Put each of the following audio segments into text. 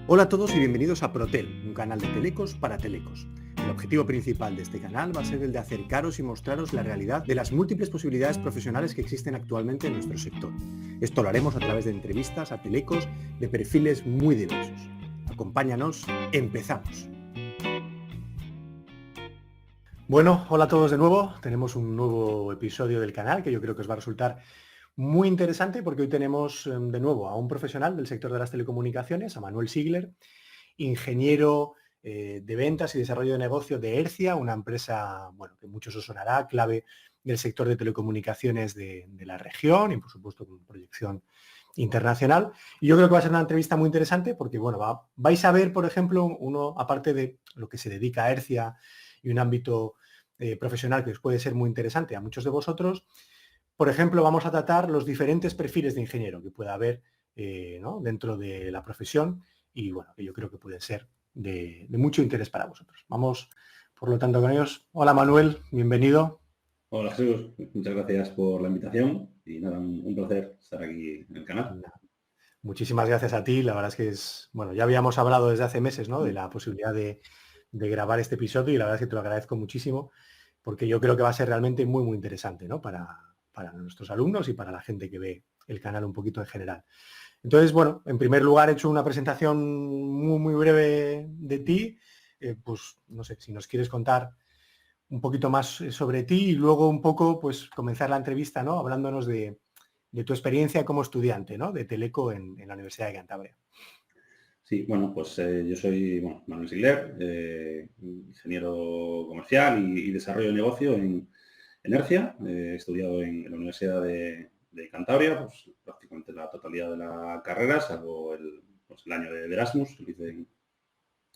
Hola a todos y bienvenidos a Protel, un canal de telecos para telecos. El objetivo principal de este canal va a ser el de acercaros y mostraros la realidad de las múltiples posibilidades profesionales que existen actualmente en nuestro sector. Esto lo haremos a través de entrevistas a telecos de perfiles muy diversos. Acompáñanos, empezamos. Bueno, hola a todos de nuevo. Tenemos un nuevo episodio del canal que yo creo que os va a resultar muy interesante porque hoy tenemos de nuevo a un profesional del sector de las telecomunicaciones, a Manuel Sigler, ingeniero de ventas y desarrollo de negocio de Hercia, una empresa, bueno, que muchos os sonará, clave del sector de telecomunicaciones de la región y, por supuesto, con proyección internacional. Y yo creo que va a ser una entrevista muy interesante porque, bueno, vais a ver, por ejemplo, uno, aparte de lo que se dedica a Hercia y un ámbito profesional que os puede ser muy interesante a muchos de vosotros, por ejemplo, vamos a tratar los diferentes perfiles de ingeniero que pueda haber ¿no? dentro de la profesión y, bueno, que yo creo que pueden ser de mucho interés para vosotros. Vamos, por lo tanto, con ellos. Hola, Manuel, bienvenido. Hola Jesús, muchas gracias por la invitación y nada, un placer estar aquí en el canal. Muchísimas gracias a ti. La verdad es que bueno, ya habíamos hablado desde hace meses, ¿no? De la posibilidad de grabar este episodio y la verdad es que te lo agradezco muchísimo porque yo creo que va a ser realmente muy, muy interesante, ¿no? Para nuestros alumnos y para la gente que ve el canal un poquito en general. Entonces, bueno, en primer lugar he hecho una presentación muy, muy breve de ti. Pues no sé, si nos quieres contar un poquito más sobre ti y luego un poco, pues, comenzar la entrevista, ¿no? Hablándonos de tu experiencia como estudiante, ¿no? De Teleco en la Universidad de Cantabria. Sí, bueno, pues yo soy Manuel Sigler, ingeniero comercial y desarrollo de negocio en Hercia. He estudiado en la Universidad de Cantabria, pues prácticamente la totalidad de la carrera, salvo el año de Erasmus, que hice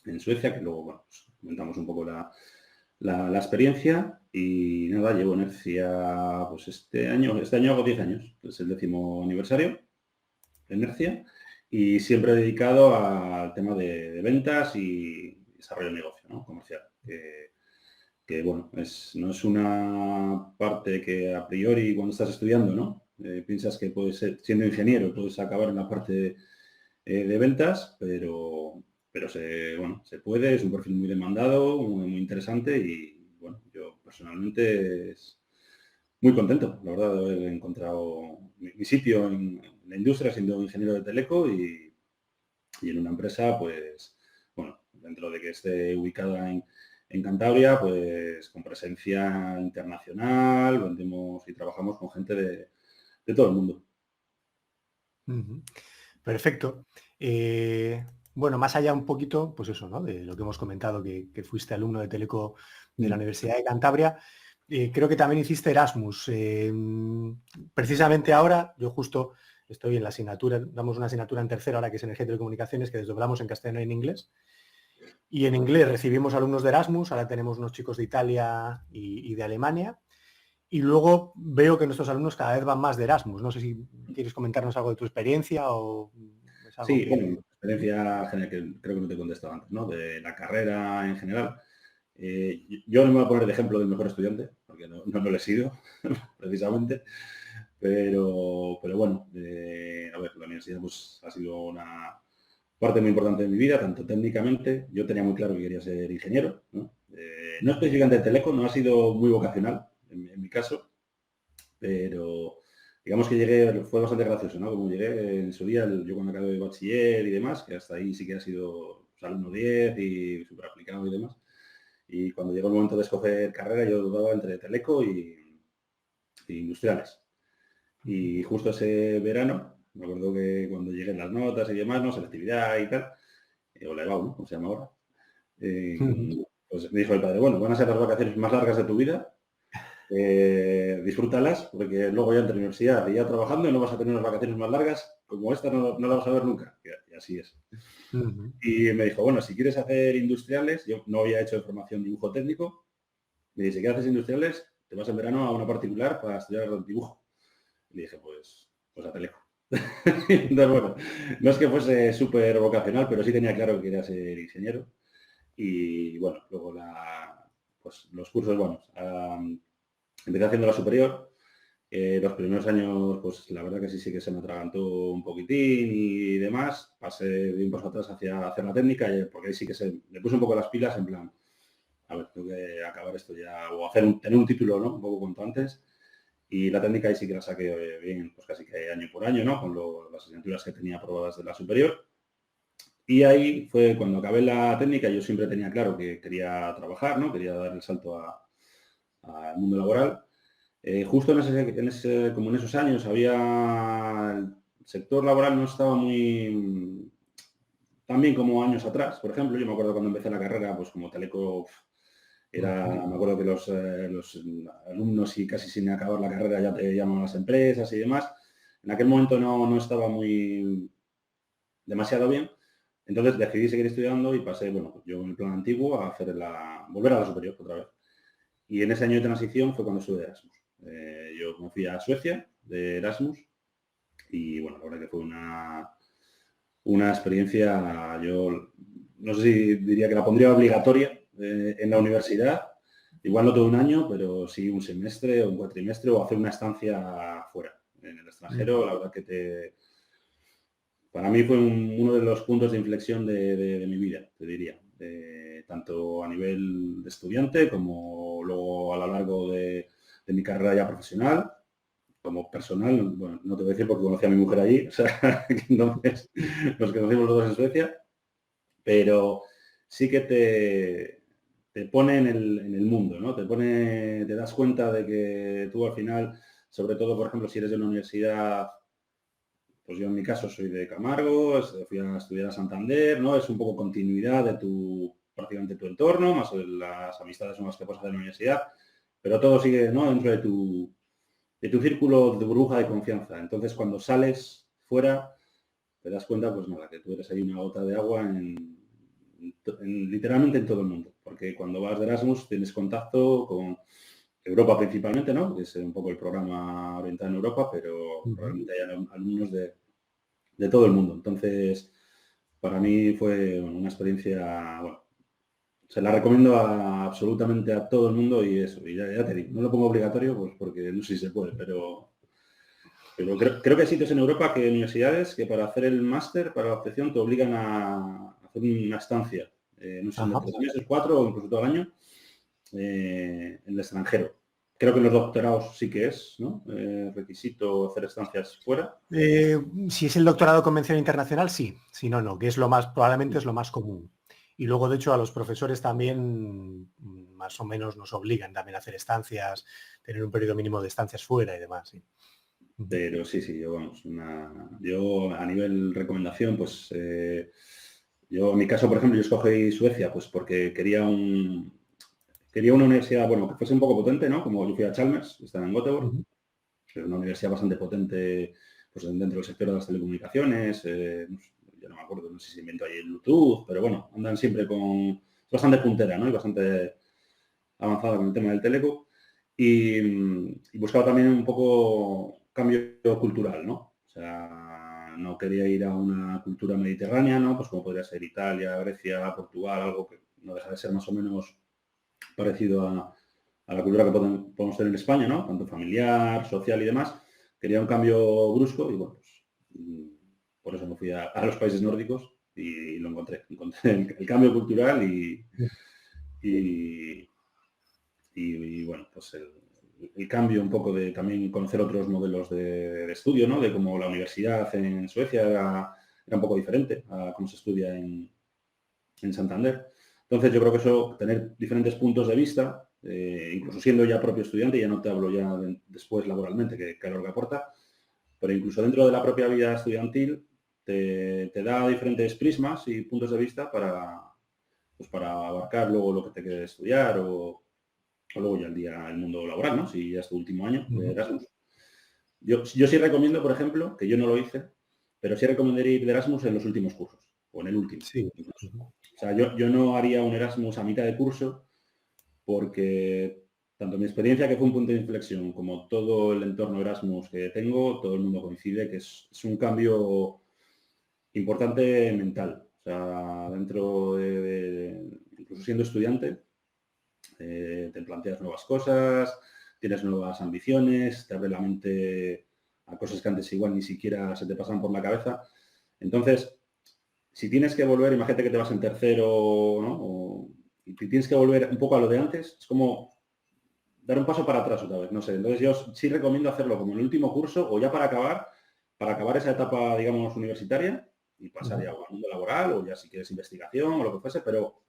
en Suecia, que luego, bueno, pues, comentamos un poco la experiencia y nada, llevo en Hercia, pues este año hago 10 años, es el 10º aniversario en Hercia y siempre dedicado al tema de ventas y desarrollo de negocio, ¿no? Comercial. Que, bueno, no es una parte que a priori cuando estás estudiando, ¿no? Piensas que puedes ser, siendo ingeniero, puedes acabar en la parte de ventas, pero se puede, es un perfil muy demandado, muy interesante y, bueno, yo personalmente es muy contento, la verdad, de haber encontrado mi sitio en la industria siendo ingeniero de teleco y en una empresa, pues, bueno, dentro de que esté ubicada en Cantabria, pues con presencia internacional, vendemos y trabajamos con gente de todo el mundo. Ujú. Perfecto. Bueno, más allá un poquito, pues eso, ¿no? De lo que hemos comentado, que fuiste alumno de Teleco de la Mm. Universidad de Cantabria, creo que también hiciste Erasmus. Precisamente ahora, yo justo estoy en la asignatura, damos una asignatura en tercero ahora que es Energía y Telecomunicaciones, que desdoblamos en castellano y en inglés. Y en inglés recibimos alumnos de Erasmus, ahora tenemos unos chicos de Italia y de Alemania. Y luego veo que nuestros alumnos cada vez van más de Erasmus. No sé si quieres comentarnos algo de tu experiencia o es algo Sí, bueno, que... mi experiencia general, que creo que no te he contestado antes, ¿no? De la carrera en general. Yo no me voy a poner de ejemplo del mejor estudiante, porque no lo he sido, precisamente. Pero bueno, a ver, la universidad pues, ha sido una parte muy importante de mi vida, tanto técnicamente, yo tenía muy claro que quería ser ingeniero, ¿no? No específicamente de teleco, no ha sido muy vocacional en mi caso, pero digamos que llegué, fue bastante gracioso, ¿no? Como llegué en su día, yo cuando acabé de bachiller y demás, que hasta ahí sí que ha sido pues, alumno 10 y súper aplicado y demás. Y cuando llegó el momento de escoger carrera, yo dudaba entre teleco y industriales. Y justo ese verano, me acuerdo que cuando llegué las notas y demás, ¿no? Selectividad y tal, o la EBAU, ¿no? Como se llama ahora, pues me dijo el padre, bueno, van a ser las vacaciones más largas de tu vida, disfrútalas, porque luego ya entre la universidad y ya trabajando no vas a tener unas vacaciones más largas, como esta no la vas a ver nunca. Y así es. Y me dijo, bueno, si quieres hacer industriales, yo no había hecho formación de dibujo técnico, me dice, ¿qué haces industriales? Te vas en verano a una particular para estudiar dibujo. Y le dije, pues a Teleco. Entonces, bueno, no es que fuese súper vocacional, pero sí tenía claro que quería ser ingeniero. Y bueno, luego pues los cursos, bueno, empecé haciendo la superior Los primeros años, pues la verdad que sí que se me atragantó un poquitín y demás. Pasé de un paso atrás hacia hacer la técnica, porque ahí sí que me puse un poco las pilas en plan, a ver, tengo que acabar esto ya, o tener un título, ¿no? Un poco cuanto antes. Y la técnica ahí sí que la saqué bien, pues casi que año por año, ¿no? Con las asignaturas que tenía aprobadas de la superior. Y ahí fue cuando acabé la técnica, yo siempre tenía claro que quería trabajar, ¿no? Quería dar el salto al mundo laboral. Justo como en esos años el sector laboral no estaba muy tan bien como años atrás. Por ejemplo, yo me acuerdo cuando empecé la carrera, pues como Teleco me acuerdo que los alumnos y casi sin acabar la carrera ya te llaman a las empresas y demás. En aquel momento no estaba demasiado bien. Entonces decidí seguir estudiando y pasé, bueno, pues yo en el plan antiguo a volver a la superior otra vez. Y en ese año de transición fue cuando estuve de Erasmus. Yo me fui a Suecia de Erasmus y bueno, la verdad que fue una experiencia, yo no sé si diría que la pondría obligatoria en la universidad, igual no todo un año, pero sí un semestre o un cuatrimestre o hacer una estancia fuera, en el extranjero. La verdad que para mí fue uno de los puntos de inflexión de mi vida, te diría, tanto a nivel de estudiante como luego a lo largo de mi carrera ya profesional, como personal. Bueno, no te voy a decir porque conocí a mi mujer allí, o sea, entonces nos conocimos los dos en Suecia, pero sí que te pone en el mundo, ¿no? Te das cuenta de que tú al final, sobre todo, por ejemplo, si eres de una universidad, pues yo en mi caso soy de Camargo, fui a estudiar a Santander, ¿no? Es un poco continuidad de prácticamente tu entorno, más las amistades son las que puedes hacer en la universidad, pero todo sigue, ¿no? Dentro de tu círculo de burbuja de confianza. Entonces, cuando sales fuera, te das cuenta, pues nada, que tú eres ahí una gota de agua literalmente en todo el mundo. Porque cuando vas de Erasmus tienes contacto con Europa principalmente, ¿no? Que es un poco el programa orientado en Europa, pero realmente hay alumnos de todo el mundo. Entonces, para mí fue una experiencia, bueno, se la recomiendo absolutamente a todo el mundo y eso, y ya te digo, no lo pongo obligatorio, pues porque no sé si se puede, pero creo que hay sitios en Europa, que universidades, que para hacer el máster, para la obtención, te obligan a hacer una estancia, no sé, de 3 meses, 4 o incluso todo el año, en el extranjero. Creo que en los doctorados sí que es, ¿no? Requisito hacer estancias fuera. Si es el doctorado con mención internacional, sí. Si no, no, que es probablemente es lo más común. Y luego, de hecho, a los profesores también más o menos nos obligan también a hacer estancias, tener un periodo mínimo de estancias fuera y demás. Sí. Pero sí, yo vamos, yo a nivel recomendación, pues yo en mi caso, por ejemplo, yo escogí Suecia, pues porque quería una universidad, bueno, que fuese un poco potente, ¿no? Como yo fui a Chalmers, está en Göteborg, que es una universidad bastante potente, pues dentro del sector de las telecomunicaciones, no sé, yo no me acuerdo, no sé si inventó ahí el Bluetooth, pero bueno, andan siempre es bastante puntera, ¿no? Y bastante avanzada con el tema del teleco. Y buscaba también un poco cambio cultural, ¿no? O sea, no quería ir a una cultura mediterránea, ¿no? Pues como podría ser Italia, Grecia, Portugal, algo que no deja de ser más o menos parecido a la cultura que podemos tener en España, ¿no? Tanto familiar, social y demás. Quería un cambio brusco y bueno, pues por eso me fui a los países nórdicos y lo encontré. Encontré el cambio cultural y, bueno, pues el cambio un poco de también conocer otros modelos de estudio, ¿no? De cómo la universidad en Suecia era un poco diferente a cómo se estudia en Santander. Entonces yo creo que eso, tener diferentes puntos de vista, incluso siendo ya propio estudiante, ya no te hablo ya después laboralmente, que es lo que aporta, pero incluso dentro de la propia vida estudiantil te da diferentes prismas y puntos de vista para abarcar luego lo que te quede estudiar o luego ya el mundo laboral, ¿no? Si ya es tu último año de Erasmus. Yo sí recomiendo, por ejemplo, que yo no lo hice, pero sí recomendaría ir de Erasmus en los últimos cursos, o en el último, Sí. incluso. O sea, yo no haría un Erasmus a mitad de curso porque tanto mi experiencia, que fue un punto de inflexión, como todo el entorno Erasmus que tengo, todo el mundo coincide que es un cambio importante mental. O sea, dentro incluso siendo estudiante, te planteas nuevas cosas, tienes nuevas ambiciones, te abre la mente a cosas que antes igual ni siquiera se te pasan por la cabeza. Entonces, si tienes que volver, imagínate que te vas en tercero, ¿no? Y tienes que volver un poco a lo de antes, es como dar un paso para atrás otra vez, no sé. Entonces yo sí recomiendo hacerlo como en el último curso o ya para acabar esa etapa, digamos, universitaria y pasar ya al mundo laboral o ya si quieres investigación o lo que fuese, pero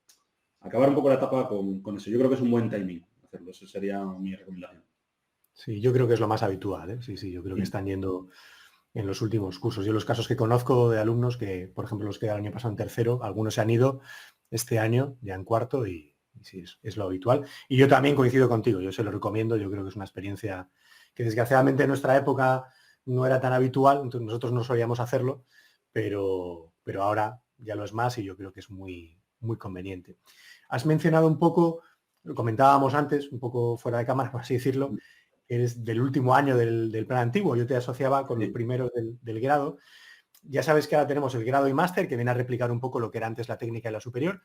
acabar un poco la etapa con eso. Yo creo que es un buen timing hacerlo, eso sería mi recomendación. Sí, yo creo que es lo más habitual, ¿eh? Sí, sí, yo creo que están yendo en los últimos cursos. Yo los casos que conozco de alumnos que, por ejemplo, los que el año pasado en tercero, algunos se han ido este año ya en cuarto y sí, es lo habitual. Y yo también coincido contigo, yo se lo recomiendo, yo creo que es una experiencia que desgraciadamente en nuestra época no era tan habitual, entonces nosotros no solíamos hacerlo, pero ahora ya lo es más y yo creo que es muy, muy conveniente. Has mencionado un poco, lo comentábamos antes, un poco fuera de cámara, por así decirlo, que eres del último año del plan antiguo. Yo te asociaba con los Sí, primeros del grado. Ya sabes que ahora tenemos el grado y máster, que viene a replicar un poco lo que era antes la técnica y la superior.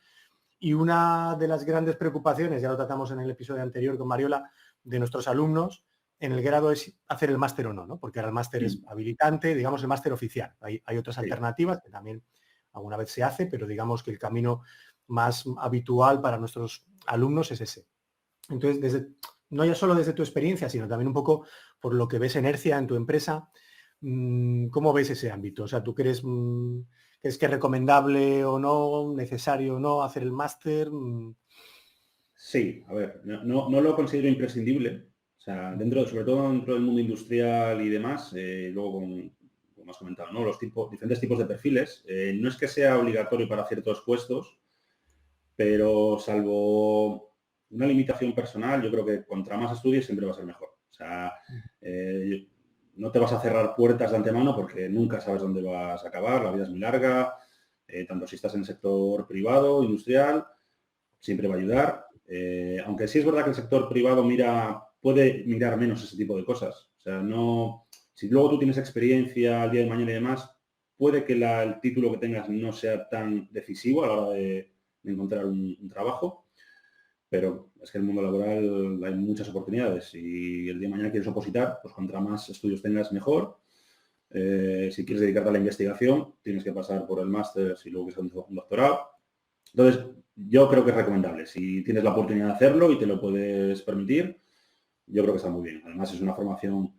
Y una de las grandes preocupaciones, ya lo tratamos en el episodio anterior con Mariola, de nuestros alumnos en el grado es hacer el máster o no, ¿no? Porque ahora el máster es habilitante, digamos el máster oficial. Hay otras sí. alternativas que también alguna vez se hace, pero digamos que el camino más habitual para nuestros alumnos es ese. Entonces, no ya solo desde tu experiencia, sino también un poco por lo que ves en Hercia, en tu empresa, ¿cómo ves ese ámbito? O sea, ¿tú crees que es recomendable o no, necesario o no hacer el máster? Sí, a ver, no lo considero imprescindible. O sea, sobre todo dentro del mundo industrial y demás, luego como has comentado, ¿no? Diferentes tipos de perfiles. No es que sea obligatorio para ciertos puestos, pero salvo una limitación personal, yo creo que contra más estudies siempre va a ser mejor. O sea, no te vas a cerrar puertas de antemano porque nunca sabes dónde vas a acabar, la vida es muy larga, tanto si estás en el sector privado, industrial, siempre va a ayudar. Aunque sí es verdad que el sector privado puede mirar menos ese tipo de cosas. O sea, no, si luego tú tienes experiencia al día de mañana y demás, puede que el título que tengas no sea tan decisivo a la hora de encontrar un trabajo, pero es que en el mundo laboral hay muchas oportunidades y el día de mañana quieres opositar, pues contra más estudios tengas mejor. Si quieres dedicarte a la investigación, tienes que pasar por el máster y luego que sea un doctorado. Entonces, yo creo que es recomendable. Si tienes la oportunidad de hacerlo y te lo puedes permitir, yo creo que está muy bien. Además, es una formación,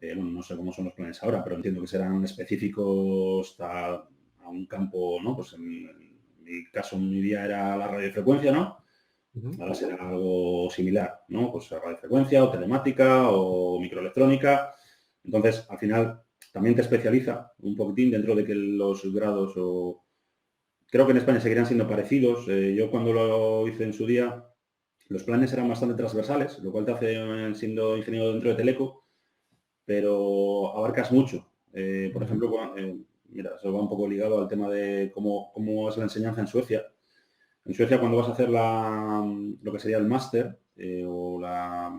bueno, no sé cómo son los planes ahora, pero entiendo que serán específicos a un campo, ¿no? Pues en mi caso, en mi día era la radiofrecuencia, ¿no? Ujú. Ahora será algo similar, ¿no? Pues radiofrecuencia o telemática o microelectrónica. Entonces, al final, también te especializa un poquitín dentro de que los grados o creo que en España seguirán siendo parecidos. Yo cuando lo hice en su día, los planes eran bastante transversales, lo cual te hace siendo ingeniero dentro de Teleco, pero abarcas mucho. Por Ujú. ejemplo, mira, eso va un poco ligado al tema de cómo es la enseñanza en Suecia. En Suecia, cuando vas a hacer lo que sería el máster o la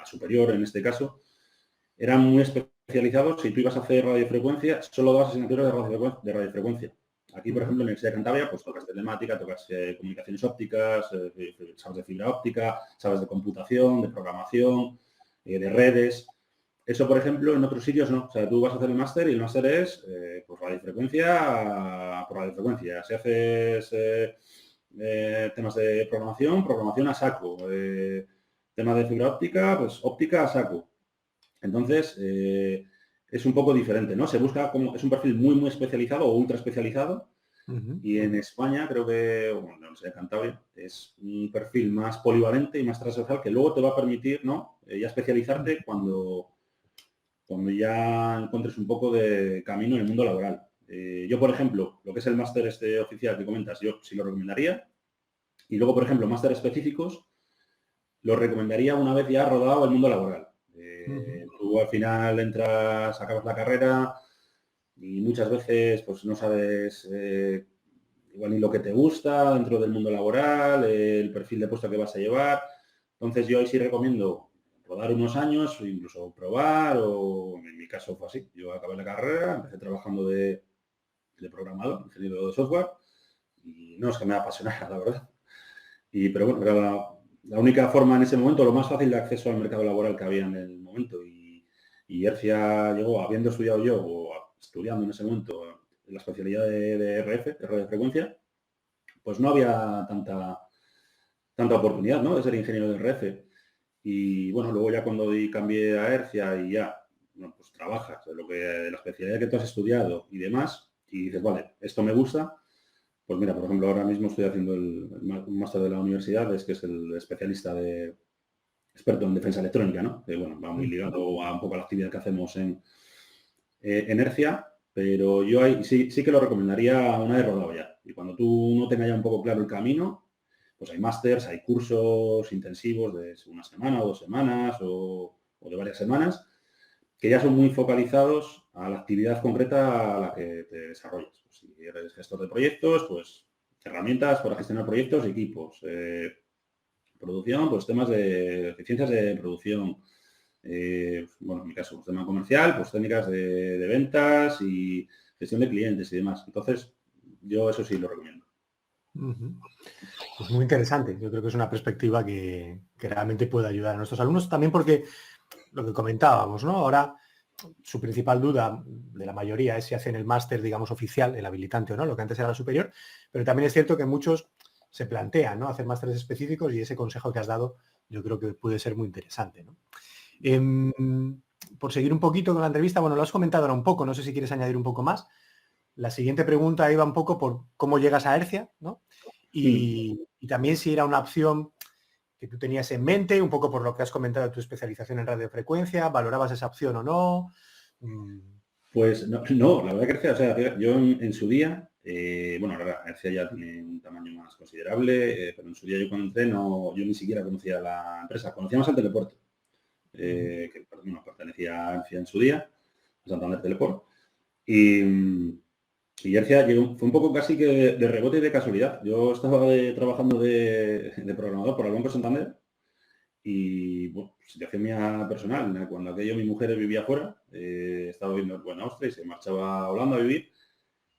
superior, en este caso, eran muy especializados. Si tú ibas a hacer radiofrecuencia, solo dabas asignaturas de radiofrecuencia. Aquí, por Ujú. ejemplo, en la Universidad de Cantabria, pues tocas telemática, tocas comunicaciones ópticas, sabes de fibra óptica, sabes de computación, de programación, de redes. Eso, por ejemplo, en otros sitios no. O sea, tú vas a hacer el máster y el máster es pues radiofrecuencia por radiofrecuencia. Si haces temas de programación, programación a saco. Temas de fibra óptica, pues óptica a saco. Entonces, es un poco diferente, ¿no? Se busca como, es un perfil muy, muy especializado o ultra especializado. Ujú. Y en España creo que, bueno, no sé, Cantabria, es un perfil más polivalente y más transversal que luego te va a permitir, ¿no? Ya especializarte cuando ya encuentres un poco de camino en el mundo laboral. Yo, por ejemplo, lo que es el máster este oficial que comentas, yo sí lo recomendaría. Y luego, por ejemplo, máster específicos, lo recomendaría una vez ya rodado el mundo laboral. Ujú. Tú al final entras, acabas la carrera y muchas veces pues no sabes igual ni lo que te gusta dentro del mundo laboral, el perfil de puesto que vas a llevar. Entonces yo ahí sí recomiendo rodar unos años o incluso probar, o en mi caso fue así. Yo acabé la carrera, empecé trabajando de programador, ingeniero de software, y no es que me apasionara, la verdad. Pero bueno, la única forma en ese momento, lo más fácil de acceso al mercado laboral que había en el momento. Y Hercia llegó, habiendo estudiado yo, o estudiando en ese momento, la especialidad de RF, de radiofrecuencia, pues no había tanta oportunidad, ¿no?, de ser ingeniero de RF. Y bueno, luego ya cuando cambié a Hercia y ya, bueno, pues trabajas de la especialidad que tú has estudiado y demás, y dices, vale, esto me gusta, pues mira, por ejemplo, ahora mismo estoy haciendo un máster de la universidad, que es el especialista experto en defensa electrónica, ¿no? Que bueno, va muy ligado a un poco a la actividad que hacemos en Hercia, pero yo ahí sí que lo recomendaría una vez rodado ya. Y cuando tú no tengas ya un poco claro el camino, pues hay másters, hay cursos intensivos de una semana o 2 semanas o de varias semanas, que ya son muy focalizados a la actividad concreta a la que te desarrollas. Pues si eres gestor de proyectos, pues herramientas para gestionar proyectos y equipos. Producción, pues temas de eficiencias de producción. Bueno, en mi caso, pues, tema comercial, pues técnicas de ventas y gestión de clientes y demás. Entonces, yo eso sí lo recomiendo. Pues muy interesante. Yo creo que es una perspectiva que realmente puede ayudar a nuestros alumnos, también porque lo que comentábamos, ¿no? Ahora su principal duda de la mayoría es si hacen el máster, digamos, oficial, el habilitante o no, lo que antes era el superior, pero también es cierto que muchos se plantean, ¿no?, hacer másteres específicos, y ese consejo que has dado yo creo que puede ser muy interesante, ¿no? Por seguir un poquito con la entrevista, bueno, lo has comentado ahora un poco, no sé si quieres añadir un poco más. La siguiente pregunta iba un poco por cómo llegas a Hercia, ¿no? Y también si era una opción que tú tenías en mente, un poco por lo que has comentado de tu especialización en radiofrecuencia, ¿valorabas esa opción o no? Pues no, la verdad que Hercia, o sea, yo en su día, bueno, la verdad, Hercia ya tiene un tamaño más considerable, pero en su día yo cuando entré, yo ni siquiera conocía la empresa, conocía más al Teleporte, que bueno, pertenecía a Hercia en su día, a Santander Teleport, y Hercia fue un poco casi que de rebote y de casualidad. Yo estaba trabajando de programador por el Banco Santander y, bueno, situación mía personal, cuando aquello mi mujer vivía fuera, estaba viviendo en Austria y se marchaba a Holanda a vivir,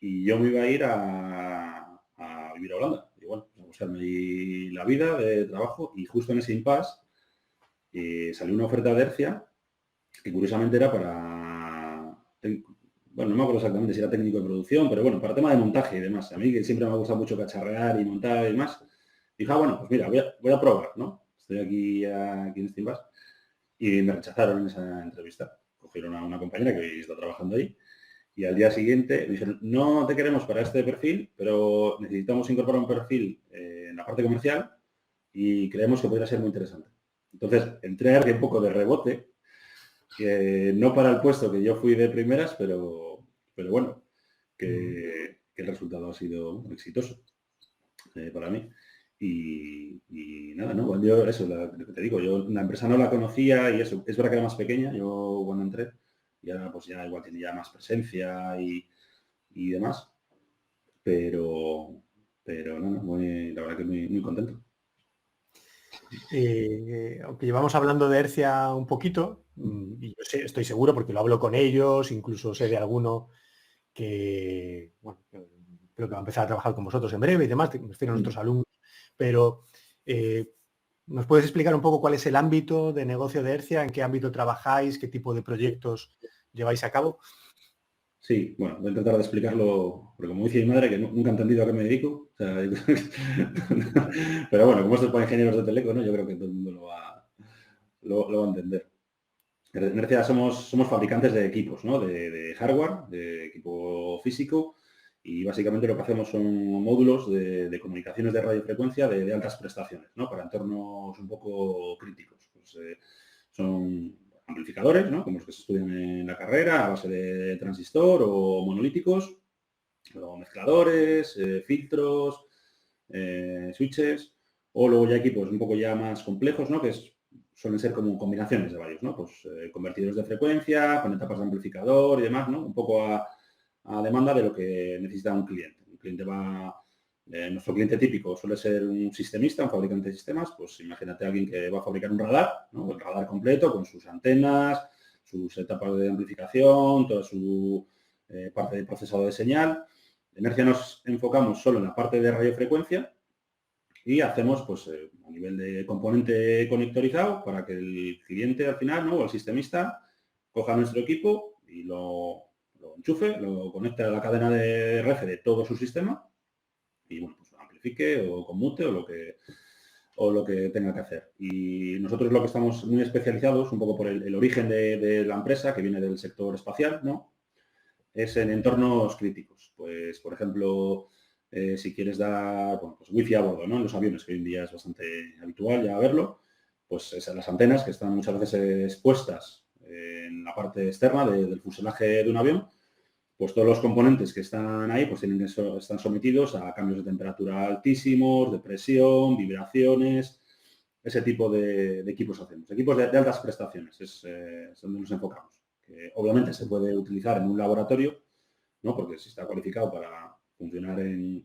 y yo me iba a ir a vivir a Holanda. Y bueno, a buscarme ahí la vida de trabajo, y justo en ese impasse salió una oferta de Hercia que curiosamente era bueno, no me acuerdo exactamente si era técnico de producción, pero bueno, para tema de montaje y demás. A mí que siempre me ha gustado mucho cacharrear y montar y demás. Dije, bueno, pues mira, voy a probar, ¿no? Estoy aquí en Steambus. Y me rechazaron en esa entrevista. Cogieron a una compañera que hoy está trabajando ahí, y al día siguiente me dijeron, no te queremos para este perfil, pero necesitamos incorporar un perfil en la parte comercial y creemos que podría ser muy interesante. Entonces, entré un poco de rebote, que no para el puesto que yo fui de primeras, pero bueno, que el resultado ha sido exitoso para mí. Y nada, ¿no? Bueno, yo eso, lo que te digo, yo la empresa no la conocía, y eso, es verdad que era más pequeña, yo cuando entré, y ahora pues ya igual tiene ya más presencia y demás, pero no, la verdad que muy contento. Aunque llevamos hablando de Hercia un poquito, y yo estoy seguro porque lo hablo con ellos, incluso sé de alguno que, bueno, creo que va a empezar a trabajar con vosotros en breve y demás, me refiero a nuestros alumnos, pero ¿nos puedes explicar un poco cuál es el ámbito de negocio de Hercia, en qué ámbito trabajáis, qué tipo de proyectos lleváis a cabo? Sí, bueno, voy a intentar de explicarlo, porque como dice mi madre, que nunca ha entendido a qué me dedico, o sea, pero bueno, como esto es para ingenieros de teleco, ¿no? Yo creo que todo el mundo lo va a entender. En Hercia somos fabricantes de equipos, ¿no? De hardware, de equipo físico, y básicamente lo que hacemos son módulos de comunicaciones de radiofrecuencia de altas prestaciones, ¿no? Para entornos un poco críticos. Pues, son amplificadores, ¿no? Como los que se estudian en la carrera, a base de transistor o monolíticos, luego mezcladores, filtros, switches, o luego ya equipos un poco ya más complejos, ¿no? Suelen ser como combinaciones de varios, ¿no? Pues convertidores de frecuencia, con etapas de amplificador y demás, ¿no? Un poco a demanda de lo que necesita un cliente. Un cliente nuestro cliente típico suele ser un sistemista, un fabricante de sistemas. Pues imagínate a alguien que va a fabricar un radar, ¿no? El radar completo con sus antenas, sus etapas de amplificación, toda su parte de procesado de señal. En Hercia nos enfocamos solo en la parte de radiofrecuencia, y hacemos pues a nivel de componente conectorizado para que el cliente al final, ¿no? O el sistemista coja nuestro equipo y lo enchufe, lo conecte a la cadena de red de todo su sistema y bueno, pues lo amplifique o conmute o lo que tenga que hacer. Y nosotros lo que estamos muy especializados, un poco por el origen de la empresa, que viene del sector espacial, ¿no? Es en entornos críticos. Pues, por ejemplo, si quieres dar bueno, pues wifi a bordo, ¿no? En los aviones, que hoy en día es bastante habitual ya verlo, pues esas las antenas que están muchas veces expuestas en la parte externa del fuselaje de un avión, pues todos los componentes que están ahí pues están sometidos a cambios de temperatura altísimos, de presión, vibraciones, ese tipo de equipos hacemos. Equipos de altas prestaciones, es donde nos enfocamos. Que obviamente se puede utilizar en un laboratorio, ¿no? Porque si está cualificado para funcionar en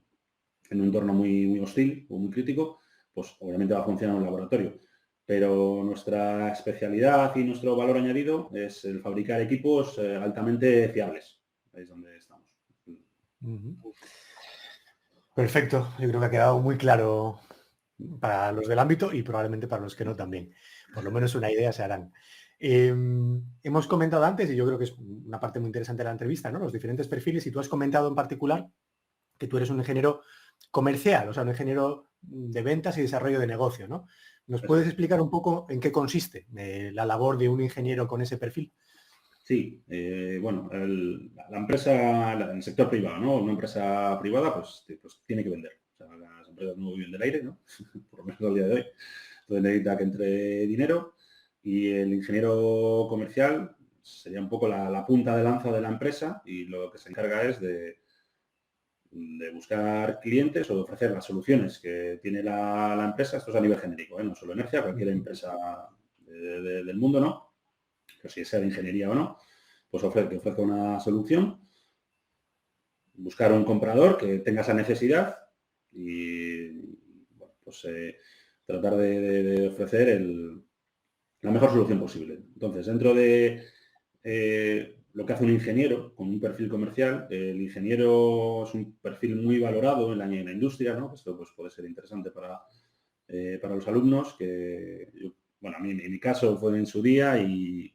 un entorno muy hostil o muy crítico, pues obviamente va a funcionar en un laboratorio. Pero nuestra especialidad y nuestro valor añadido es el fabricar equipos altamente fiables. Ahí es donde estamos. Perfecto, yo creo que ha quedado muy claro para los del ámbito y probablemente para los que no también. Por lo menos una idea se harán. Hemos comentado antes, y yo creo que es una parte muy interesante de la entrevista, ¿no? Los diferentes perfiles, y tú has comentado en particular que tú eres un ingeniero comercial, o sea, un ingeniero de ventas y desarrollo de negocio, ¿no? ¿Nos puedes explicar un poco en qué consiste la labor de un ingeniero con ese perfil? Sí, bueno, la empresa, el sector privado, ¿no? Una empresa privada, pues tiene que vender. O sea, las empresas no viven del aire, ¿no? Por lo menos al día de hoy. Entonces necesita que entre dinero y el ingeniero comercial sería un poco la punta de lanza de la empresa y lo que se encarga es de buscar clientes o de ofrecer las soluciones que tiene la empresa. Esto es a nivel genérico, ¿eh? No solo Energia, cualquier empresa del mundo, ¿no? Pero si sea de ingeniería o no, pues que ofrezca una solución, buscar un comprador que tenga esa necesidad y bueno, pues tratar de ofrecer la mejor solución posible. Entonces, dentro de lo que hace un ingeniero con un perfil comercial, el ingeniero es un perfil muy valorado en la industria, ¿no? Esto pues, puede ser interesante para los alumnos, que bueno, a mí en mi caso fue en su día y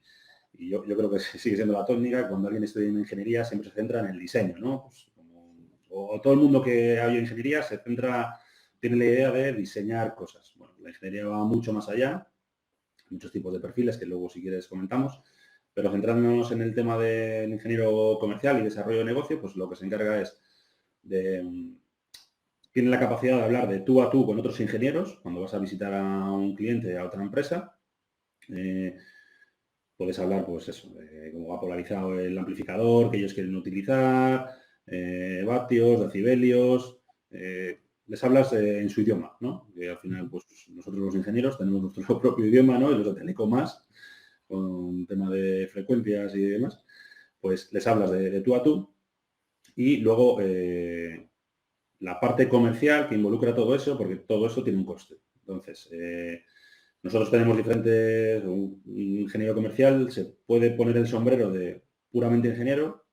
yo creo que sigue siendo la tónica. Cuando alguien estudia en ingeniería siempre se centra en el diseño, ¿no? Pues o todo el mundo que ha oído ingeniería tiene la idea de diseñar cosas. Bueno, la ingeniería va mucho más allá, muchos tipos de perfiles que luego si quieres comentamos, pero centrándonos en el tema del ingeniero comercial y desarrollo de negocio, pues lo que se encarga es tiene la capacidad de hablar de tú a tú con otros ingenieros cuando vas a visitar a un cliente, a otra empresa. Puedes hablar, pues eso, de cómo va polarizado el amplificador que ellos quieren utilizar, vatios, decibelios, les hablas en su idioma, ¿no? Que al final, pues nosotros los ingenieros tenemos nuestro propio idioma, ¿no? Y los de Teleco más, con tema de frecuencias y demás, pues les hablas de tú a tú y luego la parte comercial que involucra todo eso, porque todo eso tiene un coste. Entonces, nosotros tenemos diferentes, un ingeniero comercial se puede poner el sombrero de puramente ingeniero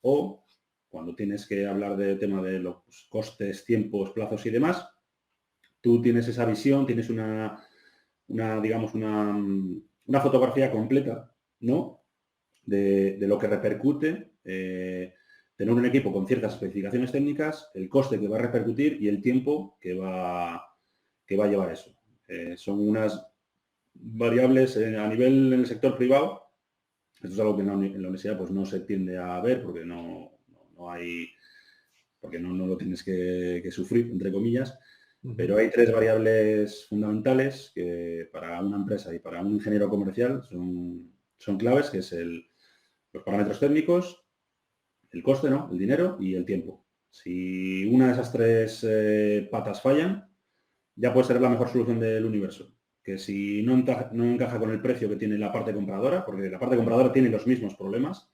o cuando tienes que hablar de tema de los costes, tiempos, plazos y demás, tú tienes esa visión, tienes digamos, una fotografía completa, ¿no? De lo que repercute tener un equipo con ciertas especificaciones técnicas, el coste que va a repercutir y el tiempo que va a llevar eso. Son unas variables a nivel en el sector privado. Esto es algo que en la universidad pues no se tiende a ver porque no hay, porque no lo tienes que sufrir, entre comillas. Pero hay tres variables fundamentales que para una empresa y para un ingeniero comercial son claves, que es los parámetros técnicos, el coste, ¿no? El dinero y el tiempo. Si una de esas tres patas fallan, ya puede ser la mejor solución del universo. Que si no encaja con el precio que tiene la parte compradora, porque la parte compradora tiene los mismos problemas,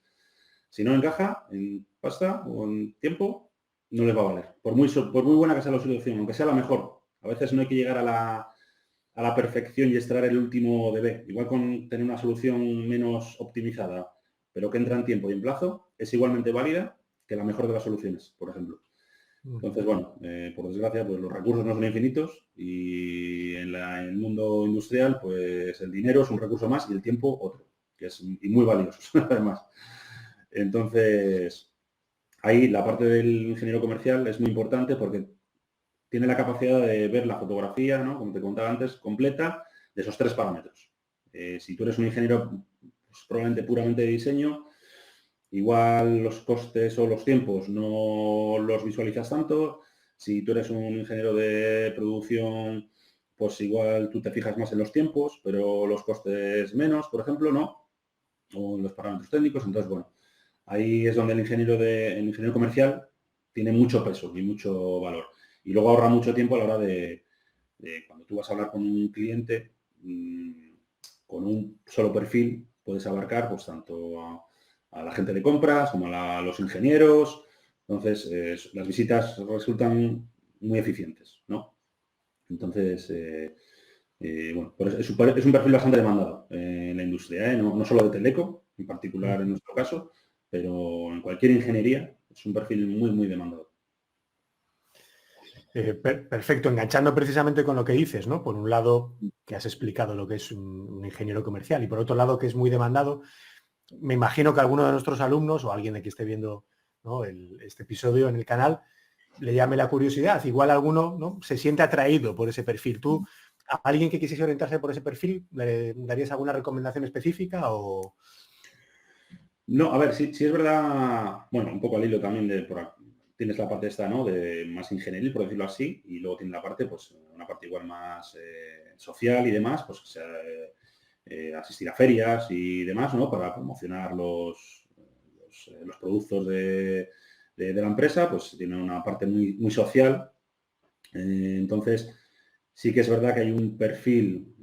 si no encaja en pasta o en tiempo, no les va a valer. Por muy buena que sea la solución, aunque sea la mejor, a veces no hay que llegar a la perfección y extraer el último dB. Igual con tener una solución menos optimizada, pero que entra en tiempo y en plazo, es igualmente válida que la mejor de las soluciones, por ejemplo. Entonces, bueno, por desgracia, pues los recursos no son infinitos y en el mundo industrial, pues el dinero es un recurso más y el tiempo otro, que es y muy valioso, además. Entonces, ahí la parte del ingeniero comercial es muy importante porque tiene la capacidad de ver la fotografía, ¿no? Como te contaba antes, completa de esos 3 parámetros. Si tú eres un ingeniero pues, probablemente puramente de diseño, igual los costes o los tiempos no los visualizas tanto. Si tú eres un ingeniero de producción, pues igual tú te fijas más en los tiempos, pero los costes menos, por ejemplo, ¿no? O en los parámetros técnicos. Entonces, bueno, ahí es donde el ingeniero comercial tiene mucho peso y mucho valor. Y luego ahorra mucho tiempo a la hora de cuando tú vas a hablar con un cliente, con un solo perfil puedes abarcar pues tanto a la gente de compras como a los ingenieros. Entonces, las visitas resultan muy eficientes, ¿no? Entonces, bueno, pues es un perfil bastante demandado en la industria, ¿eh? No solo de Teleco, en particular en nuestro caso, pero en cualquier ingeniería es un perfil muy, muy demandado. Perfecto, enganchando precisamente con lo que dices, ¿no? Por un lado, que has explicado lo que es un ingeniero comercial y por otro lado, que es muy demandado. Me imagino que alguno de nuestros alumnos o alguien de que esté viendo, ¿no? este episodio en el canal le llame la curiosidad. Igual alguno, ¿no? se siente atraído por ese perfil. ¿Tú, a alguien que quisiese orientarse por ese perfil, le darías alguna recomendación específica o...? No, a ver, sí es verdad, bueno, un poco al hilo también tienes la parte esta, ¿no? De más ingenieril, por decirlo así, y luego tiene la parte, pues, una parte igual más social y demás, pues, que sea asistir a ferias y demás, ¿no? Para promocionar los productos de la empresa, pues tiene una parte muy, muy social. Entonces, sí que es verdad que hay un perfil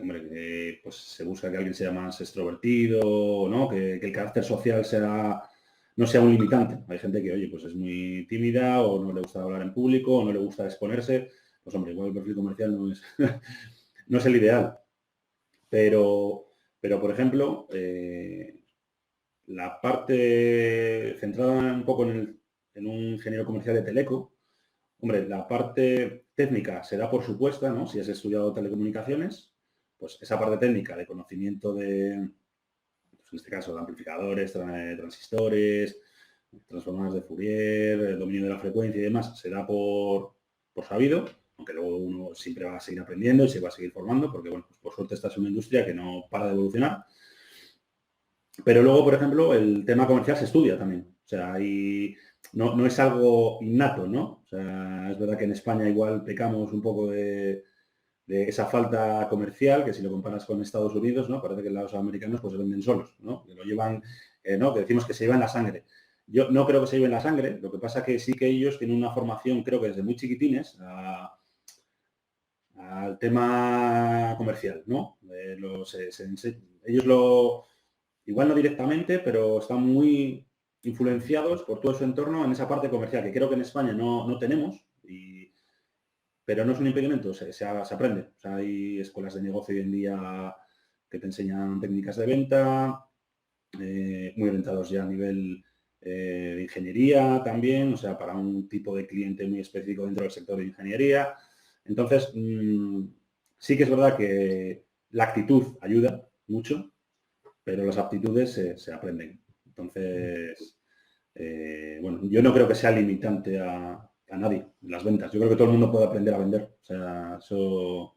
hombre, pues se busca que alguien sea más extrovertido, ¿no? Que el carácter social no sea un limitante. Hay gente que, oye, pues es muy tímida o no le gusta hablar en público o no le gusta exponerse. Pues hombre, igual el perfil comercial no es, no es el ideal. Pero por ejemplo, la parte centrada un poco en un ingeniero comercial de Teleco, hombre, la parte técnica se da por supuesta, ¿no? Si has estudiado telecomunicaciones, pues esa parte técnica de conocimiento pues en este caso, de amplificadores, transistores, transformadores de Fourier, el dominio de la frecuencia y demás, se da por sabido, aunque luego uno siempre va a seguir aprendiendo y se va a seguir formando, porque, bueno, pues por suerte esta es una industria que no para de evolucionar. Pero luego, por ejemplo, el tema comercial se estudia también. O sea, no es algo innato, ¿no? O sea, es verdad que en España igual pecamos un poco de esa falta comercial, que si lo comparas con Estados Unidos, ¿no? Parece que los americanos pues se venden solos, ¿no? Que lo llevan, ¿no? Que decimos que se lleva en la sangre. Yo no creo que se lleve en la sangre, lo que pasa que sí que ellos tienen una formación, creo que desde muy chiquitines, al tema comercial, ¿no? Ellos igual no directamente, pero están muy influenciados por todo su entorno en esa parte comercial, que creo que en España no tenemos, pero no es un impedimento, se aprende. O sea, hay escuelas de negocio hoy en día que te enseñan técnicas de venta, muy orientados ya a nivel de ingeniería también, o sea, para un tipo de cliente muy específico dentro del sector de ingeniería. Entonces, sí que es verdad que la actitud ayuda mucho, pero las aptitudes se aprenden. Entonces, bueno, yo no creo que sea limitante a nadie las ventas. Yo creo que todo el mundo puede aprender a vender. O sea, eso...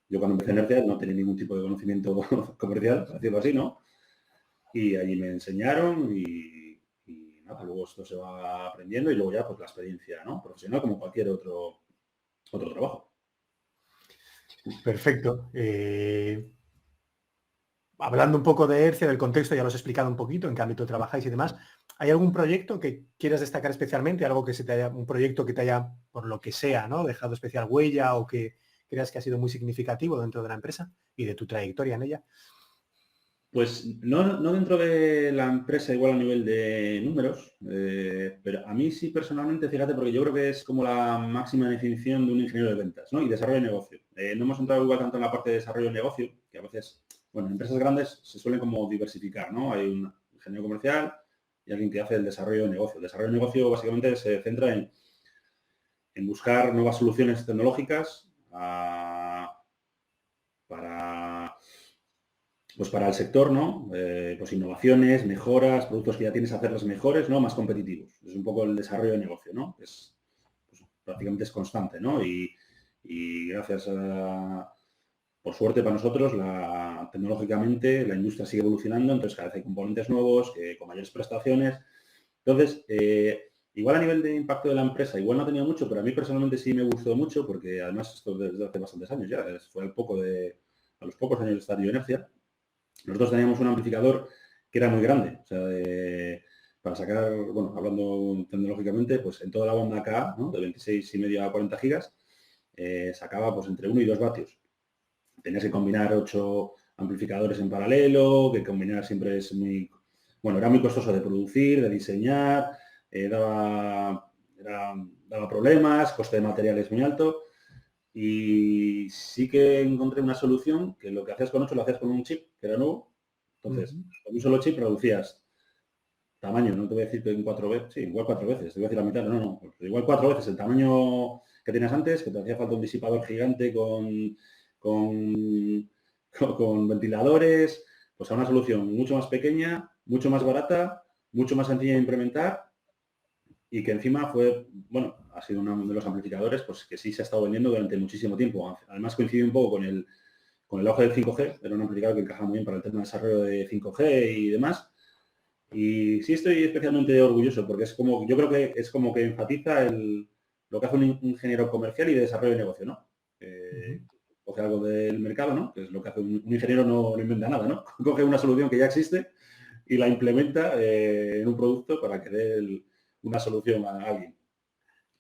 Yo cuando empecé en Nercia no tenía ningún tipo de conocimiento comercial, por decirlo así, ¿no? Y allí me enseñaron y nada, luego esto se va aprendiendo y luego ya pues la experiencia, ¿no? Profesional como cualquier otro trabajo. Perfecto. Hablando un poco de Hercia, del contexto, ya lo has explicado un poquito, en qué ámbito trabajáis y demás. ¿Hay algún proyecto que quieras destacar especialmente? ¿Algo que un proyecto que te haya, por lo que sea, ¿no? dejado especial huella o que creas que ha sido muy significativo dentro de la empresa y de tu trayectoria en ella? Pues no dentro de la empresa igual a nivel de números, pero a mí sí personalmente, fíjate, porque yo creo que es como la máxima definición de un ingeniero de ventas, ¿no? Y desarrollo de negocio. No hemos entrado igual tanto en la parte de desarrollo de negocio, que a veces, bueno, en empresas grandes se suelen como diversificar, ¿no? Hay un ingeniero comercial y y alguien que hace el desarrollo de negocio. El desarrollo de negocio básicamente se centra en buscar nuevas soluciones tecnológicas para el sector, ¿no? Pues innovaciones, mejoras, productos que ya tienes, hacerlos mejores, ¿no? Más competitivos. Es un poco el desarrollo de negocio, ¿no? Pues, prácticamente es constante, ¿no? Y gracias por suerte para nosotros, tecnológicamente la industria sigue evolucionando, entonces cada vez hay componentes nuevos, con mayores prestaciones. Entonces, igual a nivel de impacto de la empresa, igual no ha tenido mucho, pero a mí personalmente sí me gustó mucho, porque además esto desde hace bastantes años ya, fue a los pocos años de estar Bioenergia. Nosotros teníamos un amplificador que era muy grande, o sea, para sacar, bueno, hablando tecnológicamente, pues en toda la banda K, ¿no? De 26,5 a 40 gigas, sacaba pues entre 1 y 2 vatios. Tenías que combinar 8 amplificadores en paralelo, que combinar siempre es era muy costoso de producir, de diseñar, daba problemas, coste de materiales muy alto. Y sí que encontré una solución que lo que hacías con 8 lo hacías con un chip, que era nuevo. Entonces, con un solo chip reducías tamaño, no te voy a decir que en 4 veces, sí, igual 4 veces, te voy a decir la mitad, no, igual 4 veces el tamaño que tenías antes, que te hacía falta un disipador gigante con ventiladores, pues a una solución mucho más pequeña, mucho más barata, mucho más sencilla de implementar y que encima ha sido uno de los amplificadores pues que sí se ha estado vendiendo durante muchísimo tiempo. Además coincide un poco con el auge del 5G, era un amplificador que encaja muy bien para el tema de desarrollo de 5G y demás. Y sí estoy especialmente orgulloso porque yo creo que es como que enfatiza lo que hace un ingeniero comercial y de desarrollo de negocio, ¿no? Coge algo del mercado, ¿no? Que es lo que hace un ingeniero, no inventa nada, ¿no? Coge una solución que ya existe y la implementa en un producto para que dé una solución a alguien.